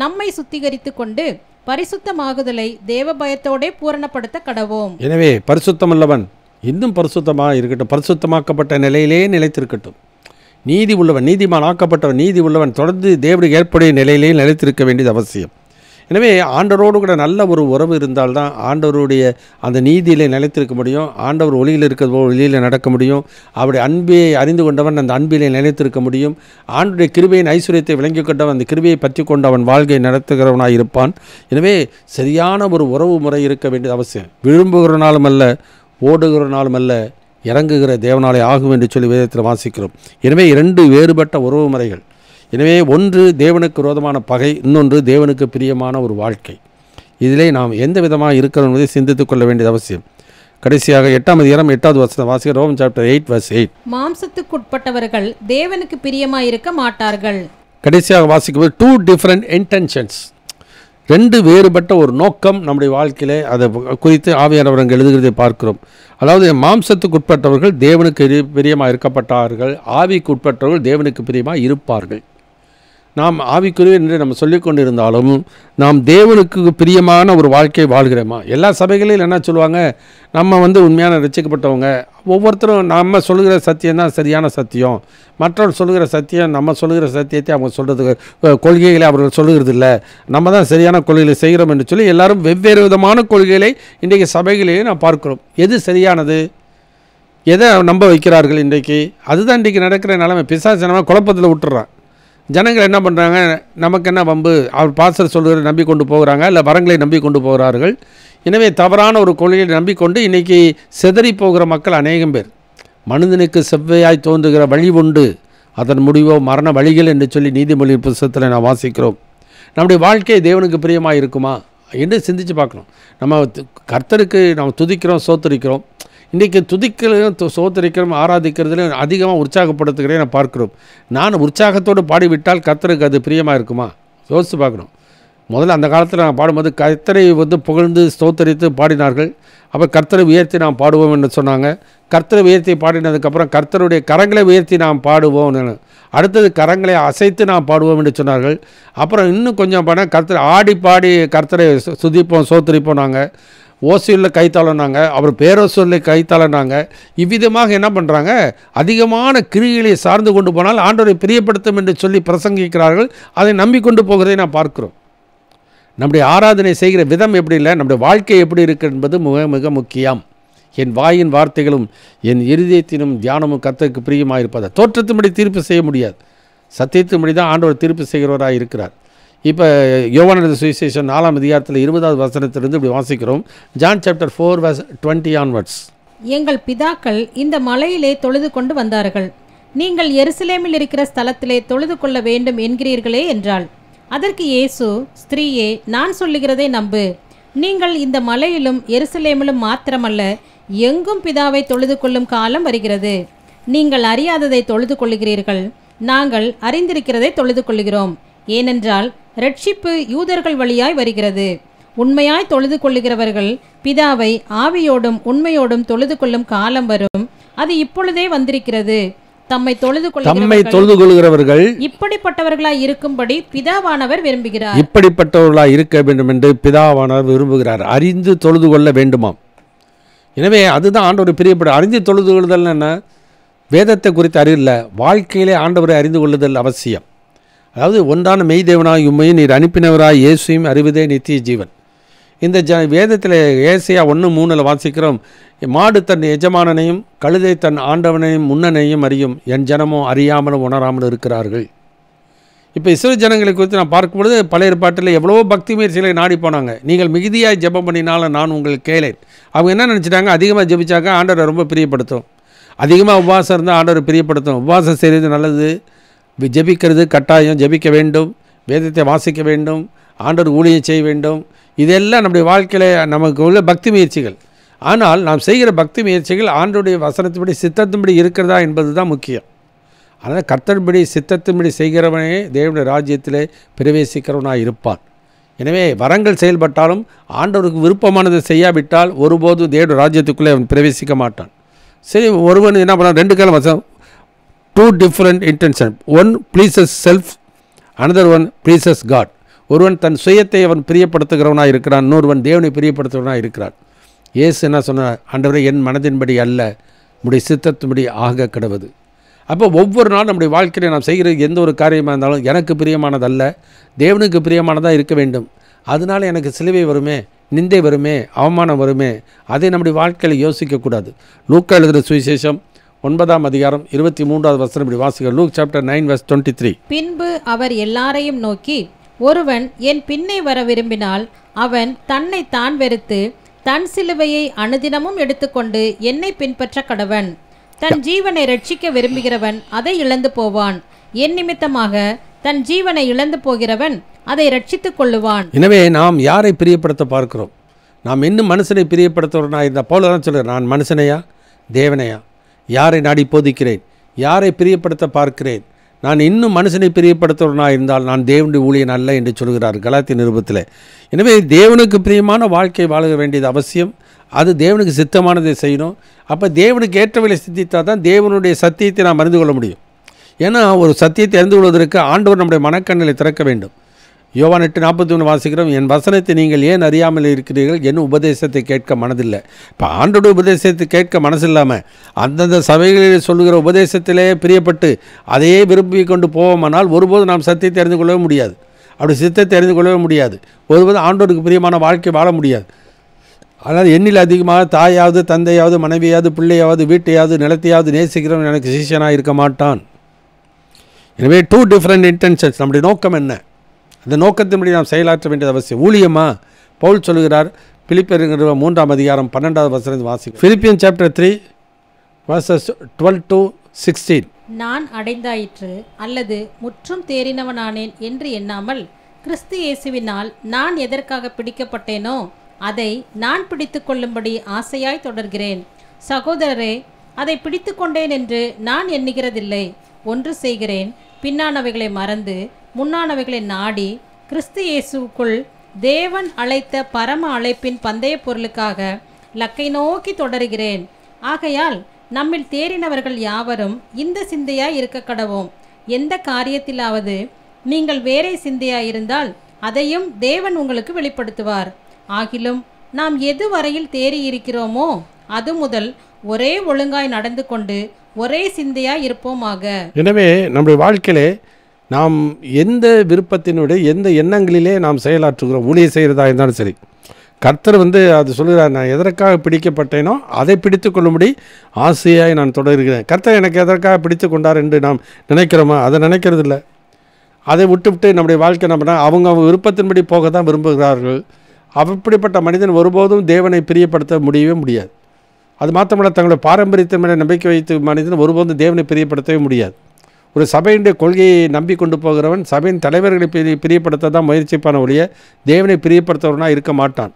நம்மை சுத்திகரித்து கொண்டு பரிசுத்தமாகுதலை தேவ பயத்தோடே பூரணப்படுத்த கடவோம். எனவே பரிசுத்தமுள்ளவன் இன்னும் பரிசுத்தமாக இருக்கட்டும், பரிசுத்தமாக்கப்பட்ட நிலையிலே நிலைத்திருக்கட்டும். நீதி உள்ளவன், நீதிமான் ஆக்கப்பட்டவன், நீதி உள்ளவன் தொடர்ந்து தேவனுக்கு ஏற்புடைய நிலையிலே நிலைத்திருக்க வேண்டியது அவசியம். எனவே ஆண்டவரோடு கூட நல்ல ஒரு உறவு இருந்தால்தான் ஆண்டவருடைய அந்த நீதியிலே நிலைத்திருக்க முடியும். ஆண்டவர் ஒளியில் இருக்கிறது போல் ஒளியில் நடக்க முடியும். அவருடைய அன்பையை அறிந்து கொண்டவன் அந்த அன்பிலே நிலைத்திருக்க முடியும். ஆண்டுடைய கிருபையின் ஐஸ்வர்யத்தை விளங்கி கொண்டவன் அந்த கிருபையை பற்றி கொண்டு அவன் வாழ்க்கை நடத்துகிறவனாக இருப்பான். எனவே சரியான ஒரு உறவு முறை இருக்க வேண்டியது அவசியம். விரும்புகிறனாலும் அல்ல, ஓடுகிறனாலும் அல்ல, இறங்குகிற தேவனாலே ஆகும் என்று சொல்லி வேதத்தில் வாசிக்கிறோம். எனவே 2 வேறுபட்ட உறவு முறைகள். எனவே ஒன்று தேவனுக்கு விரோதமான பகை, இன்னொன்று தேவனுக்கு பிரியமான ஒரு வாழ்க்கை. இதிலே நாம் எந்த விதமாக இருக்கிறோம் என்பதை சிந்தித்துக் கொள்ள வேண்டியது அவசியம். கடைசியாக 8ஆம் அதிகாரம் 8வது வசனம் வாசிக்க. Roman chapter 8:8. மாம்சத்துக்குட்பட்டவர்கள் தேவனுக்கு பிரியமாயிருக்க மாட்டார்கள். கடைசியாக வாசிக்கும்போது 2 டிஃப்ரெண்ட் இன்டென்ஷன்ஸ், 2 வேறுபட்ட ஒரு நோக்கம் நம்முடைய வாழ்க்கையிலே அதை குறித்து ஆவியானவர் அங்கே எழுதுகிறதை பார்க்கிறோம். அதாவது மாம்சத்துக்குட்பட்டவர்கள் தேவனுக்கு பிரியமாக இருக்கப்பட்டார்கள், ஆவிக்கு உட்பட்டவர்கள் தேவனுக்கு பிரியமாக இருப்பார்கள். நாம் ஆவிக்குரிய என்று நம்ம சொல்லிக்கொண்டு இருந்தாலும் நாம் தேவனுக்கு பிரியமான ஒரு வாழ்க்கை வாழ்கிறோமா? எல்லா சபைகளிலும் என்ன சொல்லுவாங்க, நம்ம உண்மையான ரட்சிக்கப்பட்டவங்க, ஒவ்வொருத்தரும் நம்ம சொல்லுகிற சத்தியம் தான் சரியான சத்தியம், மற்றவர்கள் சொல்லுகிற சத்தியம், நம்ம சொல்லுகிற சத்தியத்தை அவங்க சொல்கிறதுக்கு கொள்கைகளை அவர்கள் சொல்லுகிறது இல்லை, நம்ம தான் சரியான கொள்கைகளை செய்கிறோம் என்று சொல்லி எல்லாரும் வெவ்வேறு விதமான கொள்கைகளை இன்றைக்கு சபைகளிலேயே நாம் பார்க்கிறோம். எது சரியானது, எதை நம்ப வைக்கிறார்கள் இன்றைக்கு? அதுதான் இன்றைக்கி நடக்கிற நிலைமை. பிசாசு நம்ம குழப்பத்தில் விட்டுறான். ஜனங்கள் என்ன பண்ணுறாங்க, நமக்கு என்ன வம்பு, அவர் பாஸ்டர் சொல்கிறத நம்பி கொண்டு போகிறாங்க, இல்லை வரங்களை நம்பி கொண்டு போகிறார்கள். எனவே தவறான ஒரு கொள்கையை நம்பிக்கொண்டு இன்றைக்கி சிதறி போகிற மக்கள் அநேகம் பேர். மனிதனுக்கு செவ்வையாய் தோன்றுகிற வழி உண்டு, அதன் முடிவோ மரண வழிகள் என்று சொல்லி நீதிமொழி புத்தகத்தில் நாம் வாசிக்கிறோம். நம்முடைய வாழ்க்கை தேவனுக்கு பிரியமாக இருக்குமா என்று சிந்தித்து பார்க்கணும். நம்ம கர்த்தருக்கு நாம் துதிக்கிறோம், சோத்தரிக்கிறோம். இன்றைக்கி துதிக்கிறதும் சோத்தரிக்கிறோம், ஆராதிக்கிறதுலையும் அதிகமாக உற்சாகப்படுத்துகிறேன் நான் பார்க்கிறோம். நான் உற்சாகத்தோடு பாடிவிட்டால் கர்த்தருக்கு அது பிரியமாக இருக்குமா? யோசித்து பார்க்கணும். முதல்ல அந்த காலத்தில் நான் பாடும்போது கர்த்தரை புகழ்ந்து ஸ்தோத்தரித்து பாடினார்கள். அப்போ கர்த்தரை உயர்த்தி நாம் பாடுவோம் என்று சொன்னாங்க. கர்த்தரை உயர்த்தி பாடினதுக்கப்புறம் கர்த்தருடைய கரங்களை உயர்த்தி நாம் பாடுவோம், அடுத்தது கரங்களை அசைத்து நாம் பாடுவோம் என்று சொன்னார்கள். அப்புறம் இன்னும் கொஞ்சம் பண்ணால் கர்த்தரை ஆடி பாடி கர்த்தரை சுதிப்போம், சோத்தரிப்போம். நாங்கள் ஓசையில் கைத்தாளனாங்க, அவர் பேரோசையில் கைத்தாளனாங்க. இவ்விதமாக என்ன பண்ணுறாங்க, அதிகமான கிரிகளை சார்ந்து கொண்டு போனால் ஆண்டவரை பிரியப்படுத்தும் என்று சொல்லி பிரசங்கிக்கிறார்கள். அதை நம்பிக்கொண்டு போகிறதை நான் பார்க்கிறோம். நம்முடைய ஆராதனை செய்கிற விதம் எப்படி இல்லை, நம்முடைய வாழ்க்கை எப்படி இருக்குது என்பது மிக மிக முக்கியம். என் வாயின் வார்த்தைகளும் என் இருதயத்தினும் தியானமும் கர்த்தருக்கு பிரியமாக இருப்பதை தோற்றத்தின்படி தீர்ப்பு செய்ய முடியாது, சத்தியத்தின்படி தான் ஆண்டவர் தீர்ப்பு செய்கிறவராக இருக்கிறார். இப்போ யோவான் சுவிசேஷம் 4ஆம் அதிகாரத்தில் 20வது வசனத்திலிருந்து இப்படி வாசிக்கிறோம். John chapter 4:20 onwards. எங்கள் பிதாக்கள் இந்த மலையிலே தொழுது கொண்டு வந்தார்கள், நீங்கள் எருசலேமில் இருக்கிற ஸ்தலத்திலே தொழுது கொள்ள வேண்டும் என்கிறீர்களே என்றாள். அதற்கு இயேசு, ஸ்திரீயே, நான் சொல்லுகிறதை நம்பு. நீங்கள் இந்த மலையிலும் எருசலேமிலும் மாத்திரமல்ல, எங்கும் பிதாவை தொழுது கொள்ளும் காலம் வருகிறது. நீங்கள் அறியாததை தொழுது கொள்ளுகிறீர்கள், நாங்கள் அறிந்திருக்கிறதை தொழுது கொள்ளுகிறோம். ஏனென்றால் ரட்சிப்பு யூதர்கள் வழியாய் வருகிறது. உண்மையாய் தொழுது கொள்ளுகிறவர்கள் பிதாவை ஆவியோடும் உண்மையோடும் தொழுது கொள்ளும் காலம் வரும், அது இப்பொழுதே வந்திருக்கிறது. தம்மை தொழுது கொள்ளுகிறவர்கள் இப்படிப்பட்டவர்களாய் இருக்கும்படி பிதாவானவர் விரும்புகிறார். இப்படிப்பட்டவர்களாய் இருக்க வேண்டும் என்று பிதாவானவர் விரும்புகிறார். அறிந்து தொழுது கொள்ள வேண்டுமாம். எனவே அதுதான் ஆண்டவர் பிரியப்பட. அறிந்து தொழுது கொள்ளுதல் என்ன? வேதத்தை குறித்து அறியல, வாழ்க்கையிலே ஆண்டவரை அறிந்து கொள்ளுதல் அவசியம். அதாவது ஒன்றான மெய்தேவனாய் உம்மையும் நீர் அனுப்பினவராய் இயேசுவையும் அறிவதே நித்திய ஜீவன். இந்த வேதத்தில் ஏசாயா 1:3 வாசிக்கிறோம், மாடு தன் எஜமானனையும் கழுதை தன் ஆண்டவனையும் முன்னனையும் அறியும், என் ஜனமோ அறியாமலும் உணராமலும் இருக்கிறார்கள். இப்போ இஸ்ரவேல் ஜனங்களை குறித்து நான் பார்க்கும்பொழுது பழைய ஏற்பாட்டில் எவ்வளவோ பக்தி முயற்சிகளை நாடி போனாங்க. நீங்கள் மிகுதியாக ஜெபம் பண்ணினாலும் நான் உங்களுக்கு கேளேன். அவங்க என்ன நினச்சிட்டாங்க, அதிகமாக ஜெபிச்சாக்க ஆண்டவரை ரொம்ப பிரியப்படுத்தும், அதிகமாக உபவாசம் இருந்தால் ஆண்டவரை பிரியப்படுத்தும், உபவாசம் செய்கிறது நல்லது, ஜெபிக்கிறது கட்டாயம், ஜெபிக்க வேண்டும், வேதத்தை வாசிக்க வேண்டும், ஆண்டவர் ஊழியம் செய்ய வேண்டும், இதெல்லாம் நம்முடைய வாழ்க்கையில் நமக்கு உள்ள பக்தி முயற்சிகள். ஆனால் நாம் செய்கிற பக்தி முயற்சிகள் ஆண்டவருடைய வசனத்தின்படி சித்தத்தின்படி இருக்கிறதா என்பது தான் முக்கியம். அதனால் கர்த்தர்படி சித்தத்தின்படி செய்கிறவனே தேவனுடைய ராஜ்யத்திலே பிரவேசிக்கிறவனாக இருப்பான். எனவே வரங்கள் செயல்பட்டாலும் ஆண்டவருக்கு விருப்பமானதை செய்யாவிட்டால் ஒருபோதும் தேவனுடைய ராஜ்யத்துக்குள்ளே அவன் பிரவேசிக்க மாட்டான். சரி, ஒருவன் என்ன பண்ணான், 2 காலம் வசம், 2 different intention, one pleases self, another one pleases God. ஒருவன் தன் சுயத்தை அவன் பிரியப்படுத்துகிறவனாக இருக்கிறான், இன்னொருவன் தேவனை பிரியப்படுத்துகிறவனாக இருக்கிறான். இயேசு என்ன சொன்னார், ஆண்டவரே என் மனதின்படி அல்ல உம்முடைய சித்தத்தின்படி ஆக கடவுது. அப்போ ஒவ்வொரு நாளும் நம்முடைய வாழ்க்கையில் நாம் செய்கிற எந்த ஒரு காரியமாக இருந்தாலும் எனக்கு பிரியமானதல்ல, தேவனுக்கு பிரியமானதாக இருக்க வேண்டும். அதனால் எனக்கு சிலுவை வருமே, நிந்தை வருமே, அவமானம் வருமே, அதை நம்முடைய வாழ்க்கையில் யோசிக்கக்கூடாது. லூக்கா எழுதுகிற சுவிசேஷம் 9ஆம் அதிகாரம் 23வது வசனம் இப்படி வாசிக்க. Look chapter 9:23. பின்பு அவர் எல்லாரையும் நோக்கி, ஒருவன் என் பின்னே வர விரும்பினால் அவன் தன்னை தான் வெறுத்து தன் சிலுவையை அனுதினமும் எடுத்துக்கொண்டு என்னை பின்பற்ற கடவன். தன் ஜீவனை ரட்சிக்க விரும்புகிறவன் அதை இழந்து போவான், என் நிமித்தமாக தன் ஜீவனை இழந்து போகிறவன் அதை ரட்சித்துக் கொள்ளுவான். எனவே நாம் யாரை பிரியப்படுத்த பார்க்கிறோம்? நாம் இன்னும் மனுஷனை பிரியப்படுத்துகிறோம். இந்த பவுல் தான் சொல்கிறேன், நான் மனுஷனையா தேவனையா, யாரை நாடி போதிக்கிறேன், யாரை பிரியப்படுத்த பார்க்கிறேன், நான் இன்னும் மனுஷனை பிரியப்படுத்துகிறவனா இருந்தால் நான் தேவனுடைய ஊழியன் அல்ல என்று சொல்கிறார் கலாத்திய நிருபத்தில். எனவே தேவனுக்கு பிரியமான வாழ்க்கை வாழ வேண்டியது அவசியம். அது தேவனுக்கு சித்தமானதை செய்யணும். அப்போ தேவனுக்கு ஏற்றவரை சிந்தித்தால் தான் தேவனுடைய சத்தியத்தை நாம் அறிந்து கொள்ள முடியும். ஏன்னா ஒரு சத்தியத்தை அறிந்து கொள்வதற்கு ஆண்டவர் நம்முடைய மனக்கண்களை திறக்க வேண்டும். யோவான் 8:41 வாசிக்கிறோம், என் வசனத்தை நீங்கள் ஏன் அறியாமல் இருக்கிறீர்கள், என் உபதேசத்தை கேட்க மனதில்லை. இப்போ ஆண்டோட உபதேசத்தை கேட்க மனசு இல்லாமல் அந்தந்த சபைகளில் சொல்லுகிற உபதேசத்திலே பிரியப்பட்டு அதையே விரும்பி கொண்டு போவோமானால் ஒருபோது நாம் சத்தியத்தை அறிந்து கொள்ளவே முடியாது, அப்படி சித்தத்தை அறிந்து கொள்ளவே முடியாது, ஒருபோது ஆண்டோருக்கு பிரியமான வாழ்க்கை வாழ முடியாது. ஆனால் எண்ணில் அதிகமாக தாயாவது தந்தையாவது மனைவியாவது பிள்ளையாவது வீட்டையாவது நிலத்தையாவது நேசிக்கிறவன் எனக்கு சிஷியனாக இருக்க மாட்டான். எனவே 2 different intentions. நம்முடைய நோக்கம் என்ன? அந்த நோக்கத்தின்படி நாம் செயலாற்ற வேண்டியது அவசியம். ஊழியமா? பவுல் சொல்லுகிறார், பிலிப்பியர் 3ஆம் அதிகாரம் 12வது வசனம் வாசிக்கும். Philippian chapter 3 verses 12-16. நான் அடைந்தாயிற்று அல்லது முற்றும் தேறினவனானேன் என்று எண்ணாமல் கிறிஸ்து இயேசுவினால் நான் எதற்காக பிடிக்கப்பட்டேனோ அதை நான் பிடித்து கொள்ளும்படி ஆசையாய் தொடர்கிறேன். சகோதரரே, அதை பிடித்து கொண்டேன் என்று நான் எண்ணுகிறதில்லை. ஒன்று செய்கிறேன், பின்னானவைகளை மறந்து முன்னானவைகளை நாடி கிறிஸ்து இயேசுக்குள் தேவன் அழைத்த பரம அழைப்பின் பந்தய பொருளுக்காக லக்கை நோக்கி தொடருகிறேன். ஆகையால் நம்மில் தேறினவர்கள் யாவரும் இந்த சிந்தையாய் இருக்க கடவோம். எந்த காரியத்திலாவது நீங்கள் வேறே சிந்தையாய் இருந்தால் அதையும் தேவன் உங்களுக்கு வெளிப்படுத்துவார். ஆகிலும் நாம் எது வரையில் தேறி இருக்கிறோமோ அது முதல் ஒரே ஒழுங்காய் நடந்து கொண்டு ஒரே சிந்தையாய் இருப்போமாக. எனவே நம்முடைய வாழ்க்கையிலே நாம் எந்த விருப்பத்தினுடைய எந்த எண்ணங்களிலே நாம் செயலாற்றுகிறோம், ஊழியம் செய்கிறதா இருந்தாலும் சரி, கர்த்தர் அது சொல்கிறார், நான் எதற்காக பிடிக்கப்பட்டேனோ அதை பிடித்து கொள்ளும்படி ஆசையாய் நான் தொடர்கிறேன். கர்த்தர் எனக்கு எதற்காக பிடித்து கொண்டார் என்று நாம் நினைக்கிறோமா? அதை நினைக்கிறது இல்லை. அதை விட்டுவிட்டு நம்முடைய வாழ்க்கை நம்ம அவங்க விருப்பத்தின்படி போக தான் விரும்புகிறார்கள். அப்படிப்பட்ட மனிதன் ஒருபோதும் தேவனை பிரியப்படுத்த முடியவே முடியாது. அது மாத்திரமல்ல, தங்களுடைய பாரம்பரியத்தின் மேலே நம்பிக்கை வைத்த மனிதன் ஒருபோதும் தேவனை பிரியப்படுத்தவே முடியாது. ஒரு சபையினுடைய கொள்கையை நம்பி கொண்டு போகிறவன் சபையின் தலைவர்களை பிரியப்படுத்த தான் முயற்சிப்பான ஒழிய தேவனை பிரியப்படுத்துறவனாக இருக்க மாட்டான்.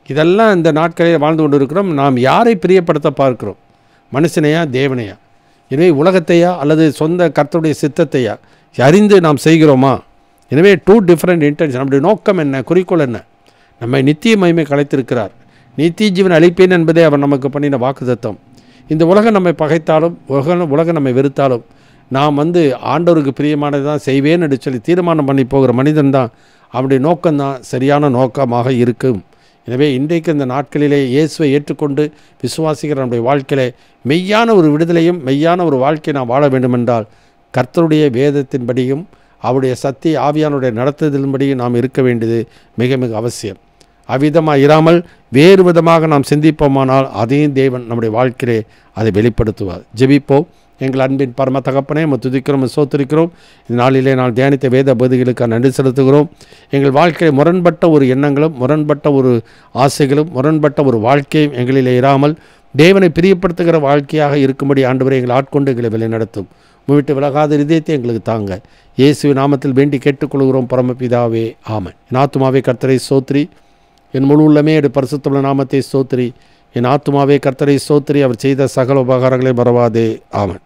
இதெல்லாம் இந்த நாட்களில் வாழ்ந்து கொண்டு இருக்கிறோம். நாம் யாரை பிரியப்படுத்த பார்க்கிறோம்? மனுஷனையா தேவனையா? எனவே உலகத்தையா அல்லது சொந்த கர்த்தருடைய சித்தத்தையா அறிந்து நாம் செய்கிறோமா? எனவே 2 different intentions. நம்முடைய நோக்கம் என்ன, குறிக்கோள் என்ன? நம்மை நித்திய மகிமை கலைத்திருக்கிறார். நித்திய ஜீவன் அளிப்பேன் என்பதே அவர் நமக்கு பண்ணின வாக்குத்தத்தம். இந்த உலகம் நம்மை பகைத்தாலும் உலகம் நம்மை வெறுத்தாலும் நாம் ஆண்டவருக்கு பிரியமானது தான் செய்வேன் என்று சொல்லி தீர்மானம் பண்ணி போகிற மனிதன் தான் அவனுடைய நோக்கம்தான் சரியான நோக்கமாக இருக்கும். எனவே இன்றைக்கு இந்த நாட்களிலே இயேசுவை ஏற்றுக்கொண்டு விசுவாசிக்கிற நம்முடைய வாழ்க்கையிலே மெய்யான ஒரு விடுதலையும் மெய்யான ஒரு வாழ்க்கையை நாம் வாழ வேண்டுமென்றால் கர்த்தருடைய வேதத்தின்படியும் அவருடைய சத்திய ஆவியானுடைய நடத்துதலின்படியும் நாம் இருக்க வேண்டியது மிக மிக அவசியம். அவ்விதமாக இராமல் வேறு விதமாக நாம் சிந்திப்போமானால் அதையும் தேவன் நம்முடைய வாழ்க்கையிலே அதை வெளிப்படுத்துவார். ஜெபிப்போம். எங்கள் அன்பின் பரம தகப்பனே, துதிக்கிறோம், சோத்திருக்கிறோம். இந்த நாளிலே நான் தியானித்த வேத பகுதிகளுக்காக நன்றி செலுத்துகிறோம். எங்கள் வாழ்க்கையில் முரண்பட்ட ஒரு எண்ணங்களும், முரண்பட்ட ஒரு ஆசைகளும், முரண்பட்ட ஒரு வாழ்க்கையும் எங்களிலே இராமல் தேவனை பிரியப்படுத்துகிற வாழ்க்கையாக இருக்கும்படி ஆண்டவரை எங்களை ஆட்கொண்டு எங்களை வழிநடத்தும். விட்டு விலகாத இதயத்தை எங்களுக்கு தாங்க. இயேசுவின் நாமத்தில் வேண்டி கேட்டுக்கொள்கிறோம் பரமபிதாவே, ஆமென். என் ஆத்துமாவே கர்த்தரை ஸ்தோத்திரி, என் முழு உள்ளமே என் பரிசுத்தமுள்ள நாமத்தை ஸ்தோத்திரி. என் ஆத்துமாவே கர்த்தரை ஸ்தோத்திரி, அவர் செய்த சகல உபகாரங்களை மறவாதே, ஆமென்.